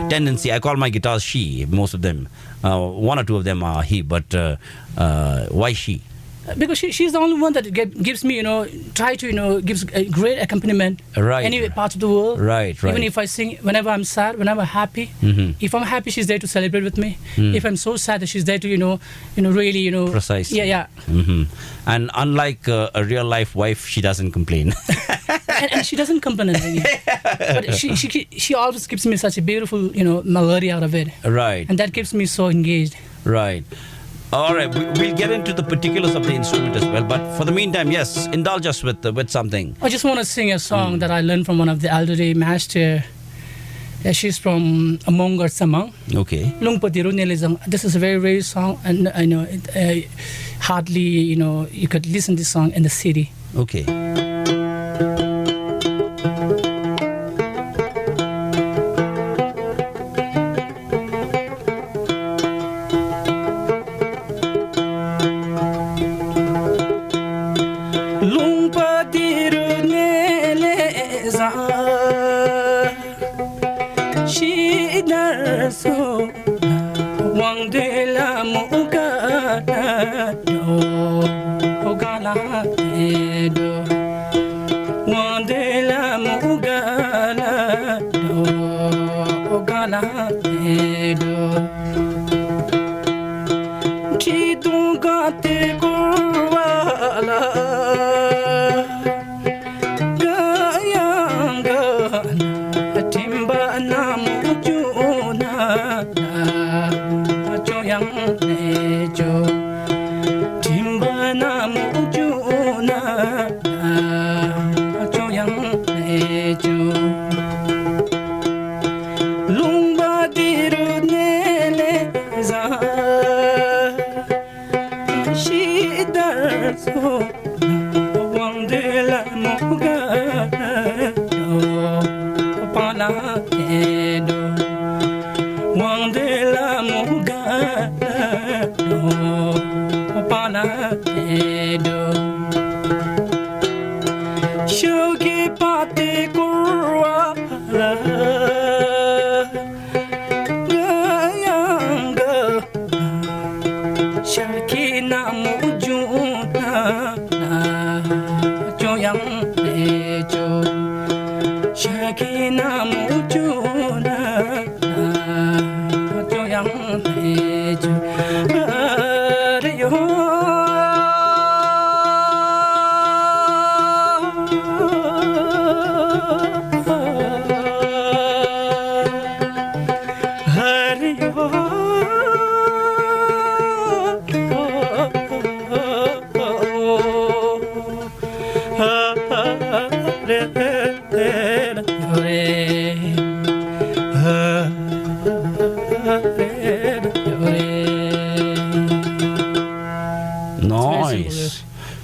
tendency. I call my guitars she, most of them. One or two of them are he, but why she? Because she's the only one that gives me, gives a great accompaniment. Right. Any part of the world. Right. Even if I sing, whenever I'm sad, whenever I'm happy. If I'm happy, she's there to celebrate with me. If I'm so sad, she's there to, really, Precisely. Yeah. And unlike a real life wife, she doesn't complain. and she doesn't complain anything. But she always gives me such a beautiful, melody out of it. Right. And that keeps me so engaged. Right. All right, we'll get into the particulars of the instrument as well. But for the meantime, yes, indulge us with something. I just want to sing a song that I learned from one of the elderly master. She's from Mongar Samang. Okay. This is a very rare song, and I know it, hardly you could listen to this song in the city. Okay.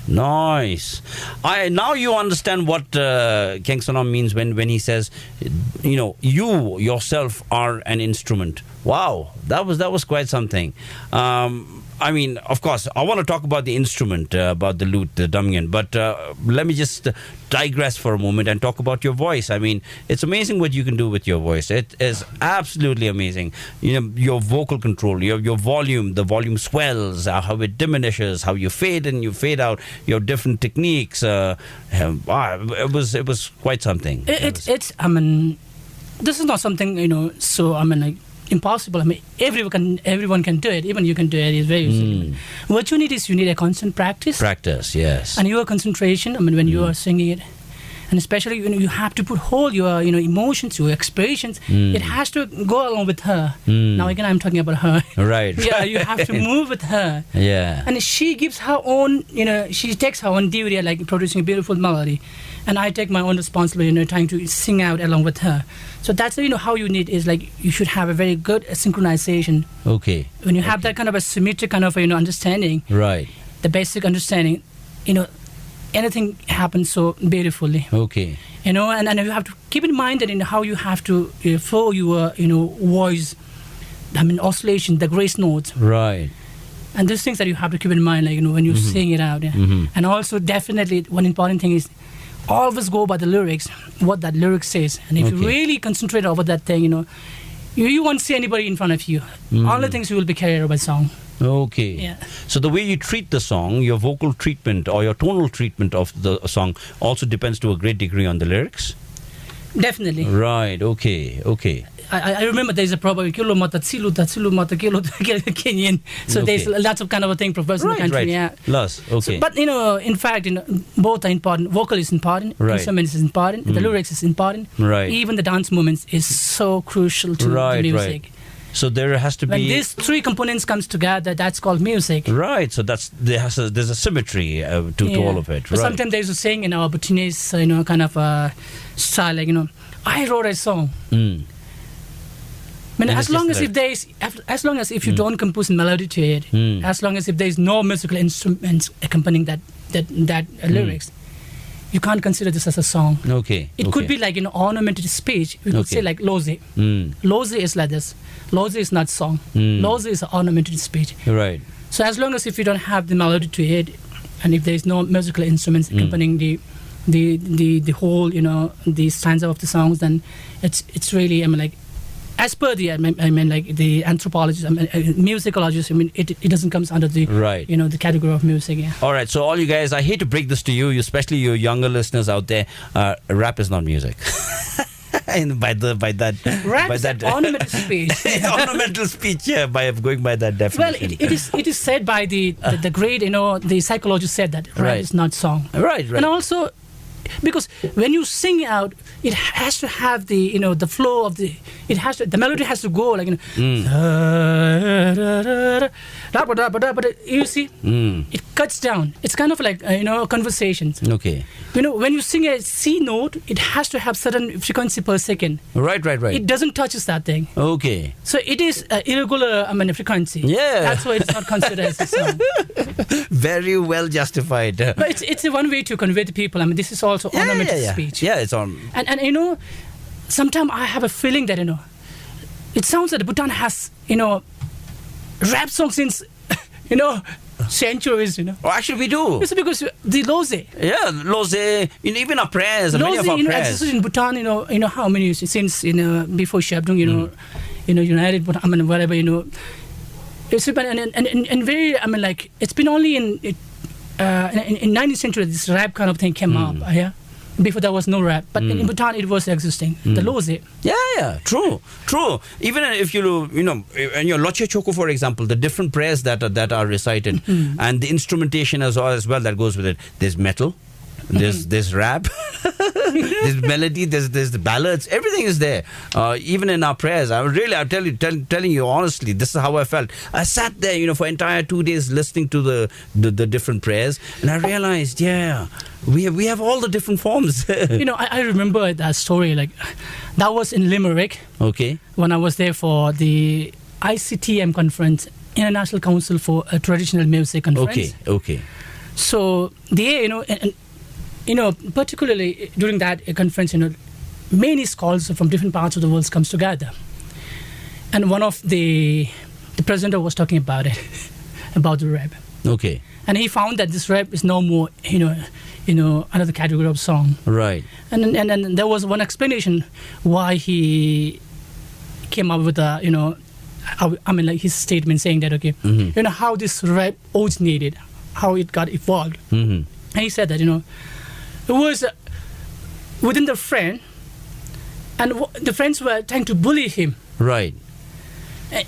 Nice. Now you understand what Kheng Sonam means when he says, you yourself are an instrument Wow, that was quite something. I mean, of course, I want to talk about the instrument, about the lute, the damian, but let me just digress for a moment and talk about your voice. I mean, it's amazing what you can do with your voice. It is absolutely amazing. You know, your vocal control, your volume, the volume swells, how it diminishes, how you fade in, you fade out, your different techniques. It was quite something. It's I mean, this is not something, you know, so I mean, like, impossible. I mean, everyone can do it. Even you can do it. It's very easy. What you need is a constant practice. Practice, yes. And your concentration. I mean, when you are singing it, and especially when you have to put whole your emotions, your expressions. It has to go along with her. Now again, I'm talking about her. Right. Yeah, you have to move with her. Yeah. And she gives her own. She takes her own duty, like producing a beautiful melody, and I take my own responsibility, trying to sing out along with her. So that's how you need is like you should have a very good synchronization. Okay. When you have that kind of a symmetric kind of understanding, right? The basic understanding, anything happens so beautifully. Okay. And you have to keep in mind that how you have to flow your voice. I mean, oscillation, the grace notes. Right. And these things that you have to keep in mind, like when you sing it out. Yeah. And also, definitely, one important thing is always go by the lyrics, what that lyric says. And if you really concentrate over that thing, you won't see anybody in front of you. Only things you will be carried by song. Okay. Yeah. So the way you treat the song, your vocal treatment or your tonal treatment of the song also depends to a great degree on the lyrics? Definitely. Right. Okay. I remember there's a proverb, Kenyan. So there's lots of kind of a thing proposed in the country. Right. Yeah. Lots. Okay. So, but in fact, both are important. Vocal is important. Right. Instruments is important. The lyrics is important. Right. Even the dance movements is so crucial to the music. Right. So there has to be... When these three components comes together, that's called music. Right. So there's a symmetry to all of it. But right. sometimes there's a saying in our Bhutanese, kind of style, like, I wrote a song. I mean, as long as if you don't compose a melody to it, as long as if there is no musical instruments accompanying that lyrics, you can't consider this as a song. Okay. It could be like ornamented speech. We could say like loze. Loze is like this. Loze is not song. Loze is ornamented speech. Right. So as long as if you don't have the melody to it, and if there is no musical instruments accompanying the whole the stanza of the songs, then it's really like. As per the like the anthropologists, musicologists, it doesn't come under the the category of music. Yeah. All right, so all you guys, I hate to break this to you, especially your younger listeners out there. Rap is not music. And by that rap is ornamental speech. Ornamental speech, yeah. By going by that definition. Well, it is said by the great the psychologist said that rap is not song. Right. And also, because when you sing out, it has to have the the flow of the melody has to go like you see it cuts down. It's kind of like conversations. Okay. When you sing a C note, it has to have certain frequency per second. Right. It doesn't touch that thing. Okay. So it is irregular frequency. Yeah. That's why it's not considered as a song. Very well justified. But it's a one way to convey to people. This is also ornamental speech. Yeah, it's on. And sometimes I have a feeling that it sounds that Bhutan has rap songs since centuries. Oh, actually, we do. It's because the loze. Yeah, loze. Even our prayers. Many of our prayers. In Bhutan, how many years since before Shabdung, United Bhutan, whatever It's been and very like it's been only in 19th century this rap kind of thing came up. Yeah. Before there was no rap, but in Bhutan it was existing. The loze. Yeah, true. Even if in your Loche Choko, for example, the different prayers that are recited, and the instrumentation as well that goes with it. There's metal, there's rap, there's melody, there's the ballads. Everything is there. Even in our prayers, I'm telling you honestly, this is how I felt. I sat there, for entire 2 days listening to the different prayers, and I realized, we have all the different forms. I remember that story. Like that was in Limerick. Okay. When I was there for the ICTM conference, International Council for Traditional Music conference. Okay. So there, particularly during that conference, many scholars from different parts of the world comes together. and one of the presenter was talking about it, about the rap. Okay. And he found that this rap is no more, another category of song. Right. And then there was one explanation why he came up with his statement saying that, okay, how this rap originated, how it got evolved. And he said that, it was within the friend, and the friends were trying to bully him. Right.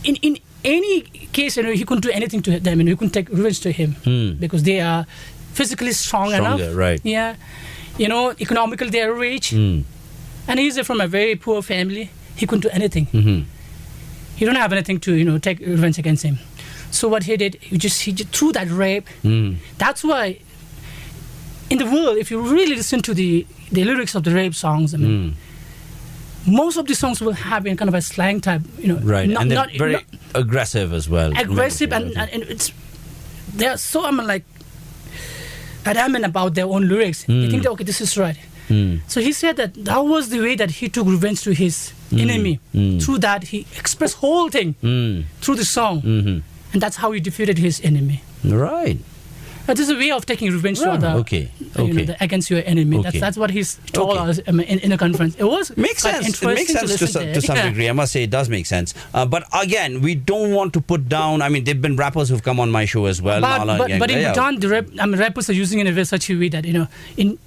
In any case, he couldn't do anything to them, he couldn't take revenge to him because they are physically strong enough. Right. Yeah. Economically they are rich. And he's from a very poor family. He couldn't do anything. He don't have anything to, take revenge against him. So what he did, he just threw that rape. That's why in the world, if you really listen to the lyrics of the rape songs, most of the songs will have kind of a slang type, Right, and they're very aggressive as well. Aggressive, and it's they're so adamant about their own lyrics. They think that, okay, this is right. So he said that was the way that he took revenge to his enemy. Through that, he expressed whole thing through the song, and that's how he defeated his enemy. Right. This is a way of taking revenge to against your enemy. Okay. That's what he's told us in the conference. It was makes sense. It makes sense to some degree. I must say it does make sense. But again, we don't want to put down. I mean, there've been rappers who've come on my show as well. But in Bhutan, rappers are using it in such a way that in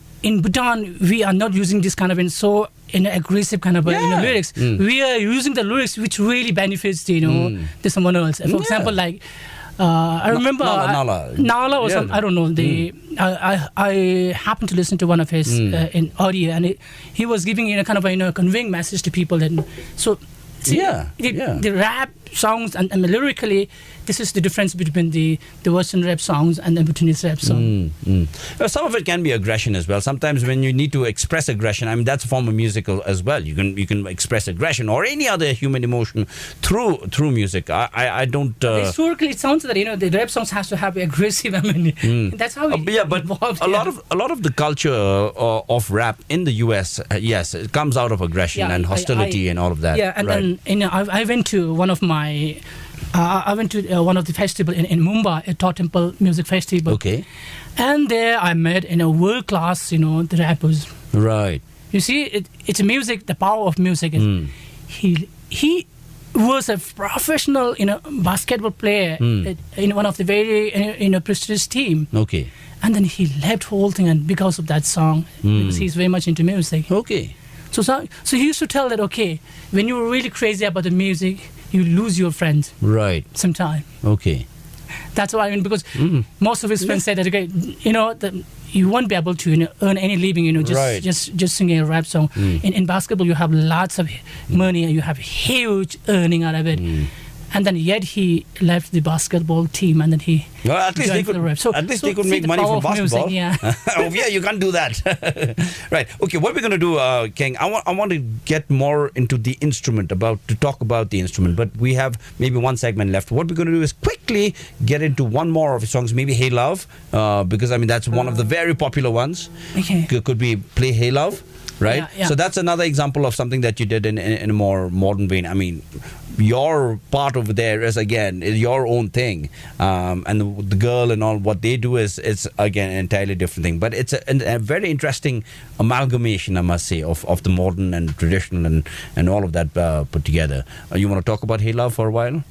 Bhutan we are not using this kind of in aggressive kind of lyrics. We are using the lyrics which really benefits the someone else. For example, like. I remember Nala or something. I don't know. I happened to listen to one of his in audio, and he was giving kind of conveying message to people. And so, the rap songs and lyrically, this is the difference between the Western rap songs and the Bhutanese rap song. Well, some of it can be aggression as well. Sometimes when you need to express aggression, I mean that's a form of musical as well. You can express aggression or any other human emotion through music. I don't. Historically, it sounds that the rap songs has to have aggressive. I mean, that's how it evolved. A lot of the culture of rap in the US, yes, it comes out of aggression and hostility and all of that. Yeah, and then I went to one of my. I went to one of the festival in Mumbai, a Thought Temple Music Festival. Okay. And there I met world class, the rappers. Right. You see, it's music. The power of music is he was a professional, basketball player in one of the very prestigious team. Okay. And then he left whole thing, and because of that song, because he's very much into music. Okay. So he used to tell that, okay, when you're really crazy about the music, you lose your friends. Right. Sometime. Okay. That's why, because most of his friends said that, okay, you won't be able to earn any living, just singing a rap song. In basketball, you have lots of money, and you have huge earning out of it. And then yet he left the basketball team, and then he at least they could, the rap. at least they could make money from basketball. Music, yeah. You can't do that. Right. Okay. What we're going to do, Kheng? I want to get more into the instrument, to talk about the instrument. But we have maybe one segment left. What we're going to do is quickly get into one more of his songs. Maybe "Hey Love," because that's one of the very popular ones. Okay. Could we play "Hey Love"? Right. Yeah. So that's another example of something that you did in a more modern vein. I mean, your part over there is your own thing, and the girl and all what they do is again an entirely different thing. But it's a very interesting amalgamation, I must say, of the modern and traditional and all of that put together. You want to talk about "Hey Love" for a while?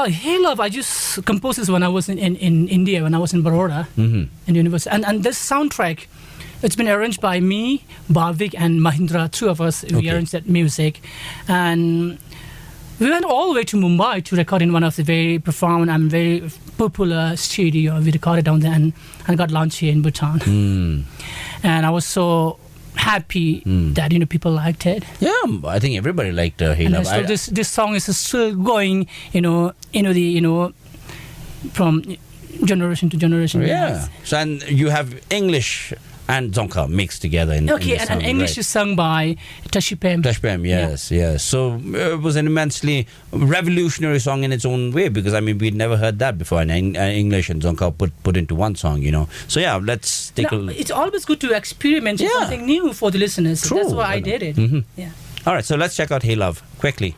Hey Love, I just composed this when I was in India, when I was in Baroda, in university, and this soundtrack. It's been arranged by me, Bhavik, and Mahindra. Two of us, we arranged that music. And we went all the way to Mumbai to record in one of the very profound and very popular studio. We recorded down there and got launched here in Bhutan. And I was so happy that people liked it. Yeah, I think everybody liked "Hey Love." So this song is still going, from generation to generation. Yeah. So and you have English and Dzongkha mixed together in and song, English is sung by Tashipem. Tashipem, yes. So it was an immensely revolutionary song in its own way, because we'd never heard that before, and English and Dzongkha put into one song, So yeah, let's take a look. It's always good to experiment something new for the listeners. True. That's why I did it. All right, so let's check out "Hey Love" quickly.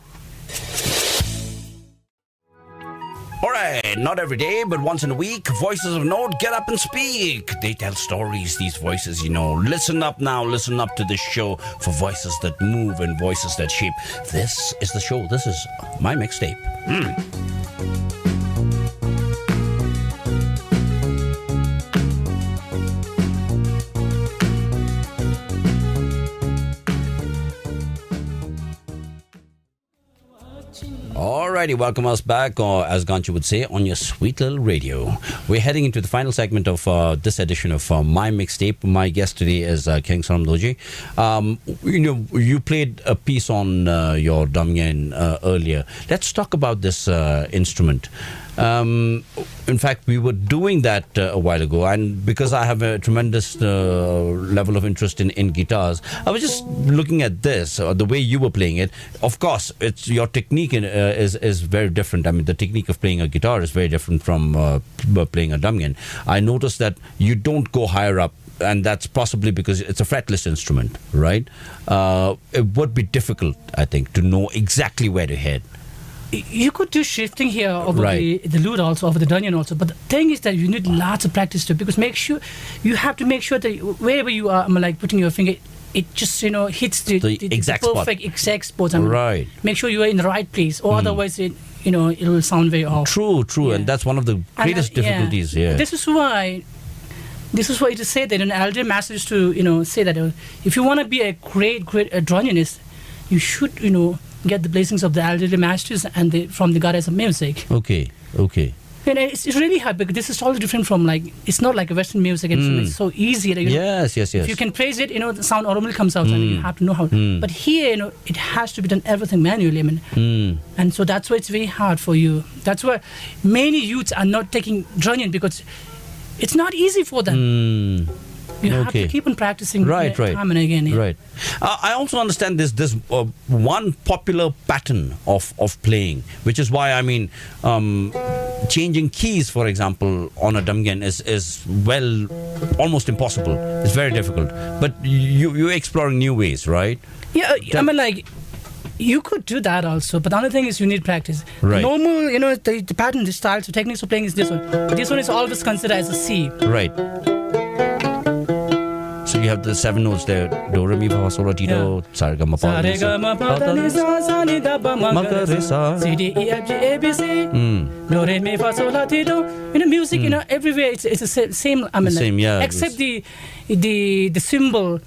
All right, not every day, but once in a week, Voices of Note get up and speak. They tell stories, these voices, Listen up now, listen up to this show for voices that move and voices that shape. This is the show. This is my mixtape. Alrighty, welcome us back, or as Ganchu would say, on your sweet little radio. We're heading into the final segment of this edition of my mixtape. My guest today is Kheng Sonam Dorji. You played a piece on your damyen earlier. Let's talk about this instrument. In fact, we were doing that a while ago, and because I have a tremendous level of interest in guitars, I was just looking at this, the way you were playing it. Of course, your technique is very different. I mean, the technique of playing a guitar is very different from playing a damyen. I noticed that you don't go higher up, and that's possibly because it's a fretless instrument, right? It would be difficult, I think, to know exactly where to head. You could do shifting here over the lute also, over the damyen also. But the thing is that you need lots of practice to, because you have to make sure that wherever you are, like putting your finger, it just hits the exact exact spot. Right. Make sure you are in the right place, or otherwise it will sound very off. True, yeah. And that's one of the greatest difficulties. Yeah. This is why it is said that an elder master used to say that if you want to be a great damyenist, you should get the blessings of the elderly masters and from the goddess of music. Okay. It's really hard, because this is totally different from it's not like a Western music. It's so easy. Yes. If you can praise it, the sound automatically comes out, and you have to know how. But here, it has to be done everything manually. And so that's why it's very hard for you. That's why many youths are not taking damyen, because it's not easy for them. You have to keep on practicing time and again. Right. I also understand this one popular pattern of playing, which is why, changing keys, for example, on a damyen is almost impossible. It's very difficult. But you're exploring new ways, right? Yeah, you could do that also, but the only thing is you need practice. Right. Normal, the pattern, the styles, the techniques of playing is this one. This one is always considered as a C. Right. So you have the 7 notes there: do, re, mi, fa, sol, la, ti, do, sa, re, ga, ma, pa, Sa, re, ga, ma, pa, da, ni, sa, ni, da, ba, ma, ga, re, sa, C, D, E, F, G, A, B, C, do, re, mi, fa, sol, la, ti, do. Music, everywhere it's the same. Same, yeah. Except the symbol,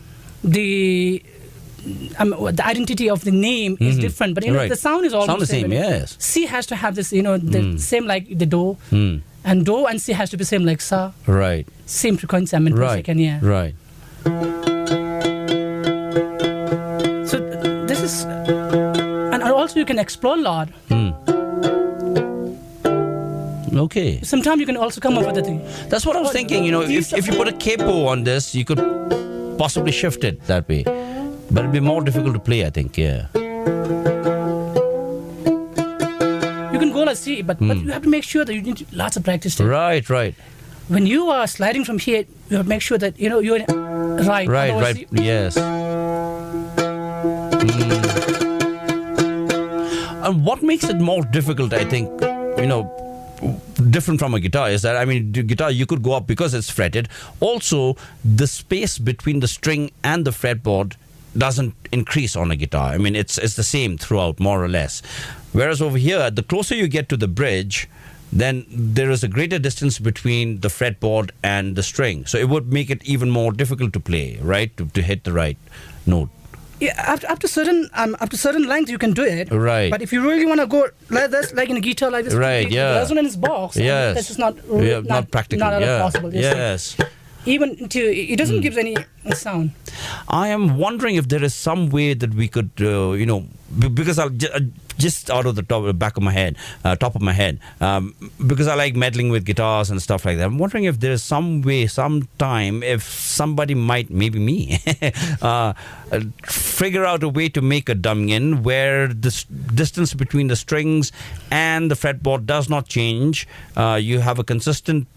the identity of the name is different, but the sound is almost the same. Yes. C has to have this, the same like the do, and do and C has to be same like sa. Right. Same frequency. Per second. Yeah. Right. So this is, and also you can explore a lot. Okay. Sometimes you can also come up with a thing. That's what I was thinking. If you put a capo on this, you could possibly shift it that way. But it'd be more difficult to play, I think, yeah. You can go like C, but you have to make sure that you need lots of practice. Right. When you are sliding from here, you have to make sure that, you're right. Right, yes. And what makes it more difficult, I think, different from a guitar is that, the guitar you could go up because it's fretted. Also, the space between the string and the fretboard doesn't increase on a guitar. It's the same throughout, more or less. Whereas over here, the closer you get to the bridge, then there is a greater distance between the fretboard and the string. So it would make it even more difficult to play, right? To hit the right note. Yeah, up to certain length you can do it. Right. But if you really want to go like this, like in a guitar like this, right? Yeah. The resonance box. Yes. This is not practical. Not at all possible. Yes. Even it doesn't give any sound. I am wondering if there is some way that we could, because I'll just out of the top of my head, because I like meddling with guitars and stuff like that. I'm wondering if there is some way, sometime, if somebody might, maybe me, figure out a way to make a damyen where the distance between the strings and the fretboard does not change. You have a consistent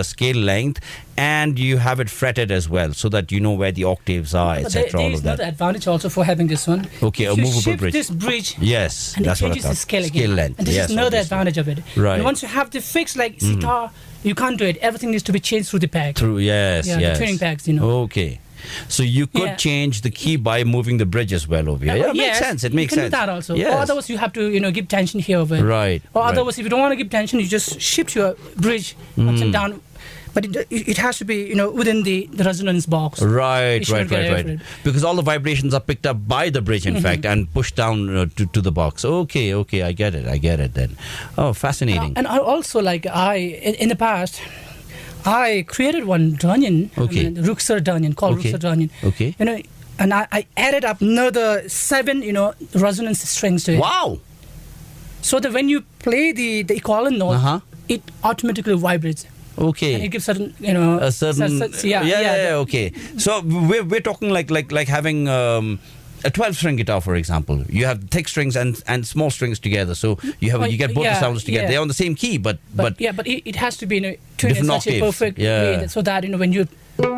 scale length, and you have it fretted as well, so that you know where the octaves are, etc. There All is of that. another advantage also for having this one. Okay, if a you movable shift bridge. this bridge, Yes, and that's it what I changes the thought. scale again. Scale length. And this Yes, is another obviously. advantage of it. Right. And once you have the fixed like sitar, you can't do it. Everything needs to be changed through the peg. Through yes, Yeah, yes. the tuning pegs, you know. Okay. So you could Yeah. change the key by moving the bridge as well over here. Yeah, it makes Yes, sense. It makes you can sense. do that also. Yes. Or otherwise, you have to give tension here over it. Right. Or right. otherwise, if you don't want to give tension, you just shift your bridge up and down. But it has to be within the resonance box. Right, You shouldn't get right. afraid. Because all the vibrations are picked up by the bridge, in fact, and pushed down to the box. Okay, I get it then. Oh, fascinating. And I also in the past, I created one dungeon, Okay. Ruxar dungeon, called Okay. Ruxar dungeon. Okay. And I added up another 7, resonance strings to it. Wow. So that when you play the equivalent note, Uh-huh. it automatically vibrates. Okay. And it gives certain, A certain yeah. Okay, so we're talking like having a 12-string guitar, for example. You have thick strings and small strings together, so you get both the sounds together. Yeah. They're on the same key, but it has to be tuned in Different such a octaves. perfect Yeah. way that, so that when you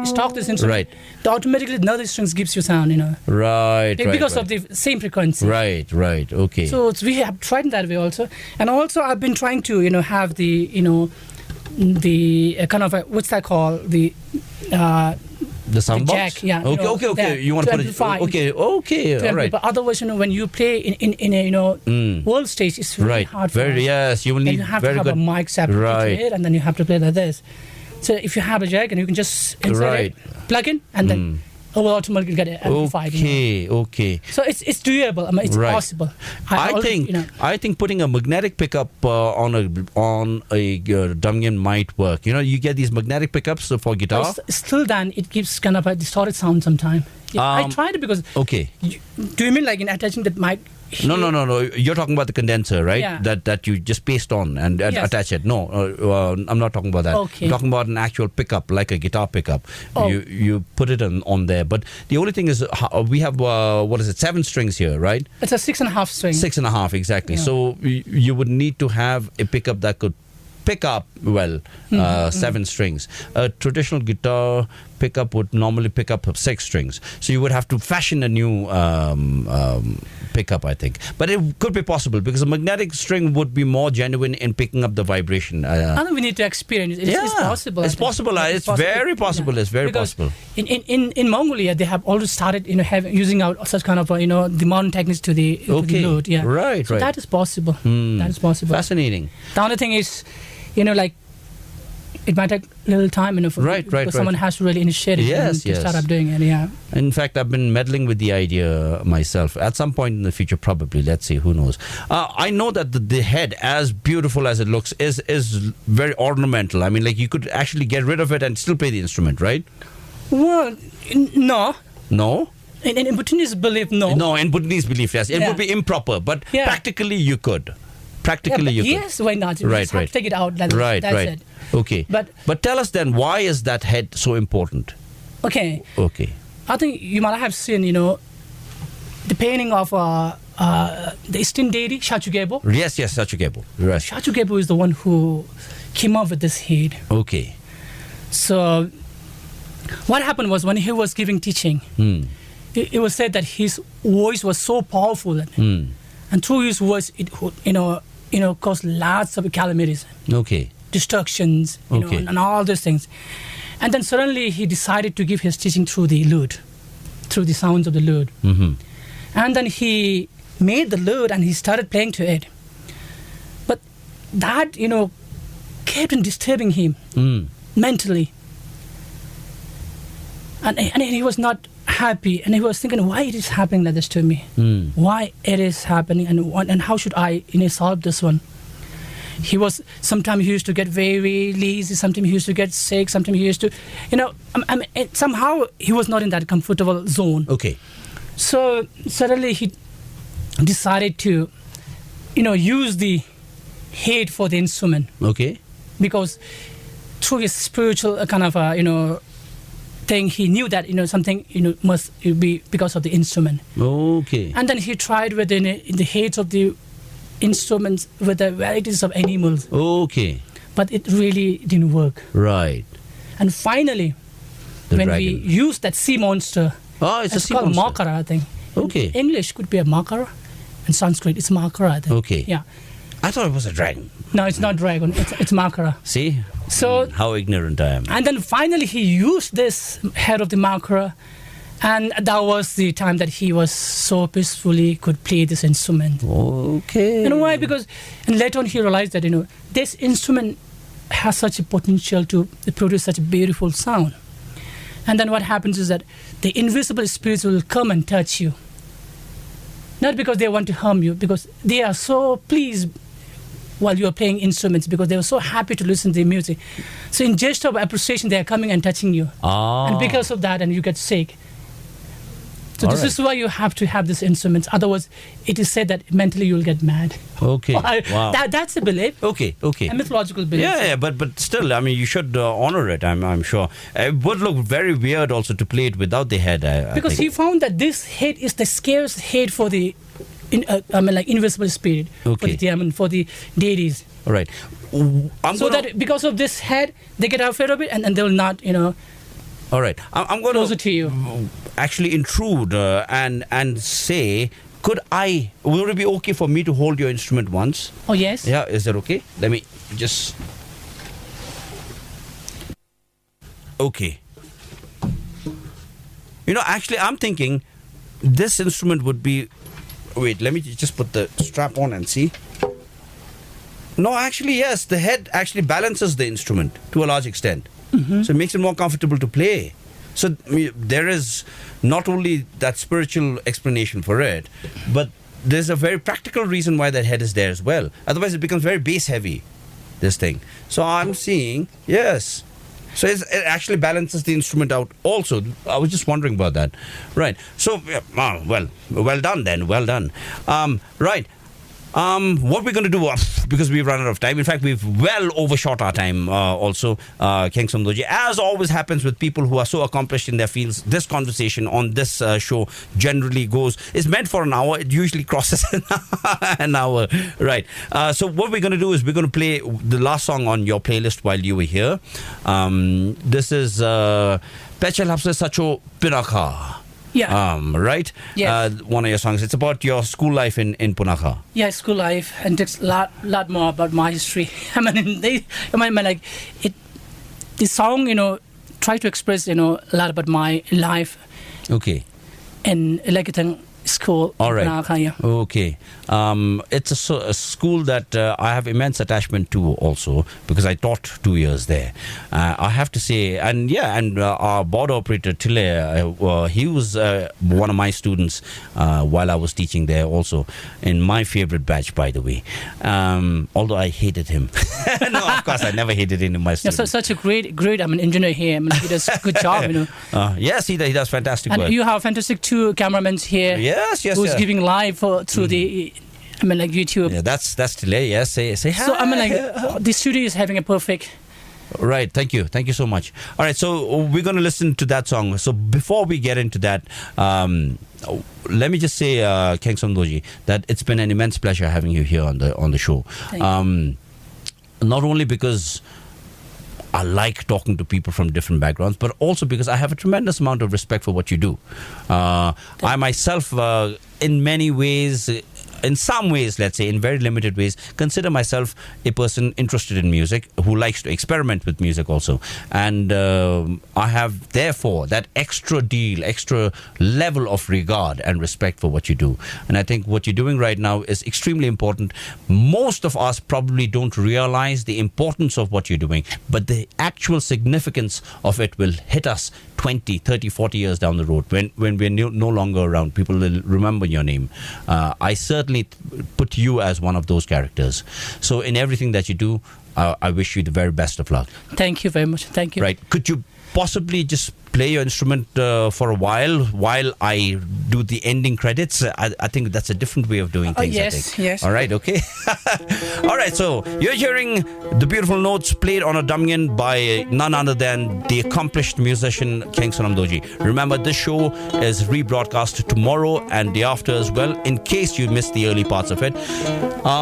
stock this instrument, Right. the automatically another strings gives you sound, right, because right. of the same frequency. Right, okay. So we have tried in that way also, and also I've been trying to have the the kind of what's that called, the the sound the box? jack, yeah, Okay. that, You want to to put amplify. it? Okay. to All right. But otherwise, when you play in a world stage, it's really Right. hard for Very us. yes. You will And need you have very to have good. a mic separate Right. to it, and then you have to play like this. So if you have a jack, and you can just insert Right. it, plug in, and then it will automatically get it amplified. Okay. So it's doable. I mean, it's Right. possible. I already, think I think putting a magnetic pickup on a damyen might work. You get these magnetic pickups for guitar. still then it gives kind of a distorted sound sometime. Yeah, I tried it because. Okay. Do you mean like in attaching the mic? No. You're talking about the condenser, right? Yeah. That you just paste on and Yes. attach it. No, I'm not talking about that. Okay. I'm talking about an actual pickup, like a guitar pickup. Oh. You put it on there. But the only thing is, we have 7 strings here, right? It's a 6.5 string. 6.5 exactly. Yeah. So you would need to have a pickup that could pick up 7 strings. A traditional guitar pickup would normally pick up 6 strings. So you would have to fashion a new pickup, I think. But it could be possible because a magnetic string would be more genuine in picking up the vibration. I think we need to experience it. It's possible. It's possible. It's very possible. It's very Because possible. In Mongolia, they have already started, using out such kind of, the modern techniques to the lute. Yeah. Right, so right. that is possible. That is possible. Fascinating. The other thing is, it might take a little time, because someone has to really initiate it to start up doing it. Yeah. In fact, I've been meddling with the idea myself. At some point in the future, probably. Let's see. Who knows? I know that the head, as beautiful as it looks, is very ornamental. I mean, like you could actually get rid of it and still play the instrument, right? Well, no. No. In Bhutanese belief, no. No, in Bhutanese belief, yes. It Yeah. would be improper, but Yeah. practically you could. Practically you could. Yes, why not? You Right, just have right. to take it out. That's it. Okay. But tell us then, why is that head so important? Okay. Okay. I think you might have seen, the painting of the Eastern deity, Shachugebo. Yes, Sachugebo. Right. Shachugebo is the one who came up with this head. Okay. So what happened was when he was giving teaching, it was said that his voice was so powerful that, and through his voice, it would, caused lots of calamities, Okay. destructions, Okay. and all those things. And then suddenly he decided to give his teaching through the lute, through the sounds of the lute. Mm-hmm. And then he made the lute and he started playing to it. But that, kept on disturbing him mentally. And he was not happy, and he was thinking, why it is happening like this to me? Why it is happening, and how should I solve this one? Sometimes he used to get very lazy, sometimes he used to get sick, sometimes he used to, somehow he was not in that comfortable zone. Okay. So suddenly he decided to, use the hate for the instrument. Okay. Because through his spiritual kind of, thing, he knew that something must be because of the instrument. Okay. And then he tried within in the heads of the instruments with the varieties of animals. Okay. But it really didn't work. Right. And finally, when dragon. we used that sea monster, It's a sea called monster. makara, I think. Okay. In English could be a makara, and Sanskrit it's makara, I think. Okay. Yeah. I thought it was a dragon. No, it's not dragon. It's makara. See? So How ignorant I am. and then finally he used this head of the makara, and that was the time that he was so peacefully could play this instrument. Okay. You know why? Because and later on he realized that this instrument has such a potential to produce such a beautiful sound. And then what happens is that the invisible spirits will come and touch you. Not because they want to harm you, because they are so pleased while you are playing instruments, because they were so happy to listen to the music. So in gesture of appreciation, they are coming and touching you. And because of that, and you get sick. So All this right. is why you have to have these instruments. Otherwise, it is said that mentally you'll get mad. Okay. Wow. That's a belief. Okay. A mythological belief. Yeah, but still, I mean, you should honor it. I'm sure. It would look very weird also to play it without the head. Because he found that this head is the scarce head for the, invisible spirit. Okay. For the deities. All right. That because of this head, they get afraid of it, and they will not, All right. I'm going closer to to you. actually intrude and say, would it be okay for me to hold your instrument once? Oh yes. Yeah, is that okay? Let me just. Okay. Actually, I'm thinking this instrument would be. Wait, let me just put the strap on and see. No, actually, yes, the head actually balances the instrument to a large extent. Mm-hmm. So it makes it more comfortable to play. So there is not only that spiritual explanation for it, but there's a very practical reason why that head is there as well. Otherwise, it becomes very bass heavy, this thing. So I'm seeing, yes. So it actually balances the instrument out also. I was just wondering about that. Right. So, well done then. Well done. Right. What we're going to do, because we've run out of time. In fact, we've well overshot our time also, Kheng Sonam Dorji. As always happens with people who are so accomplished in their fields, this conversation on this show generally is meant for an hour. It usually crosses an hour. Right. So what we're going to do is we're going to play the last song on your playlist while you were here. This is Pechel Hapse Sacho Pinaka. Yeah. Right? Yes. One of your songs. It's about your school life in Punakha. Yeah, school life, and it's a lot more about my history. The song, try to express, a lot about my life. Okay. In school. All right. Punakha, yeah. Okay. It's a school that I have immense attachment to also, because I taught 2 years there. I have to say, and our board operator Tile, he was one of my students while I was teaching there also, in my favorite batch, by the way. Although I hated him. No, of course, I never hated any of my students. Yeah, such a great engineer here. He does a good job, Yes, he does fantastic work. And you have fantastic 2 cameramen here. Yes. Who's giving live through the YouTube. Yeah, that's Tile. Yes, say hi. So the studio is having a perfect. Right, thank you so much. All right, so we're going to listen to that song. So before we get into that, let me just say, Kheng Sonam Dorji, that it's been an immense pleasure having you here on the show. Thank you. Not only because I like talking to people from different backgrounds, but also because I have a tremendous amount of respect for what you do. I myself, in many ways, in some ways, let's say, in very limited ways, consider myself a person interested in music, who likes to experiment with music also. And I have, therefore, that extra level of regard and respect for what you do. And I think what you're doing right now is extremely important. Most of us probably don't realize the importance of what you're doing, but the actual significance of it will hit us 20, 30, 40 years down the road when we're no longer around. People will remember your name. I certainly put you as one of those characters. So in everything that you do, I wish you the very best of luck. Thank you very much. Thank you. Right. Could you possibly just play your instrument for a while I do the ending credits. I think that's a different way of doing things. Yes. All right, okay. All right, so you're hearing the beautiful notes played on a dumyan by none other than the accomplished musician Kheng Sonam Dorji. Remember, this show is rebroadcast tomorrow and day after as well, in case you missed the early parts of it.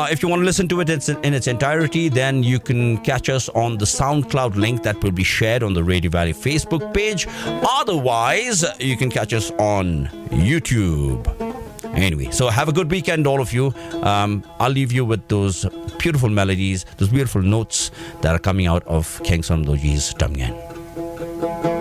If you want to listen to it in its entirety, then you can catch us on the SoundCloud link that will be shared on the Radio Valley Facebook page. Otherwise, you can catch us on YouTube. Anyway, so have a good weekend, all of you. I'll leave you with those beautiful melodies, those beautiful notes that are coming out of Kheng Sonam Dorji's Damyan.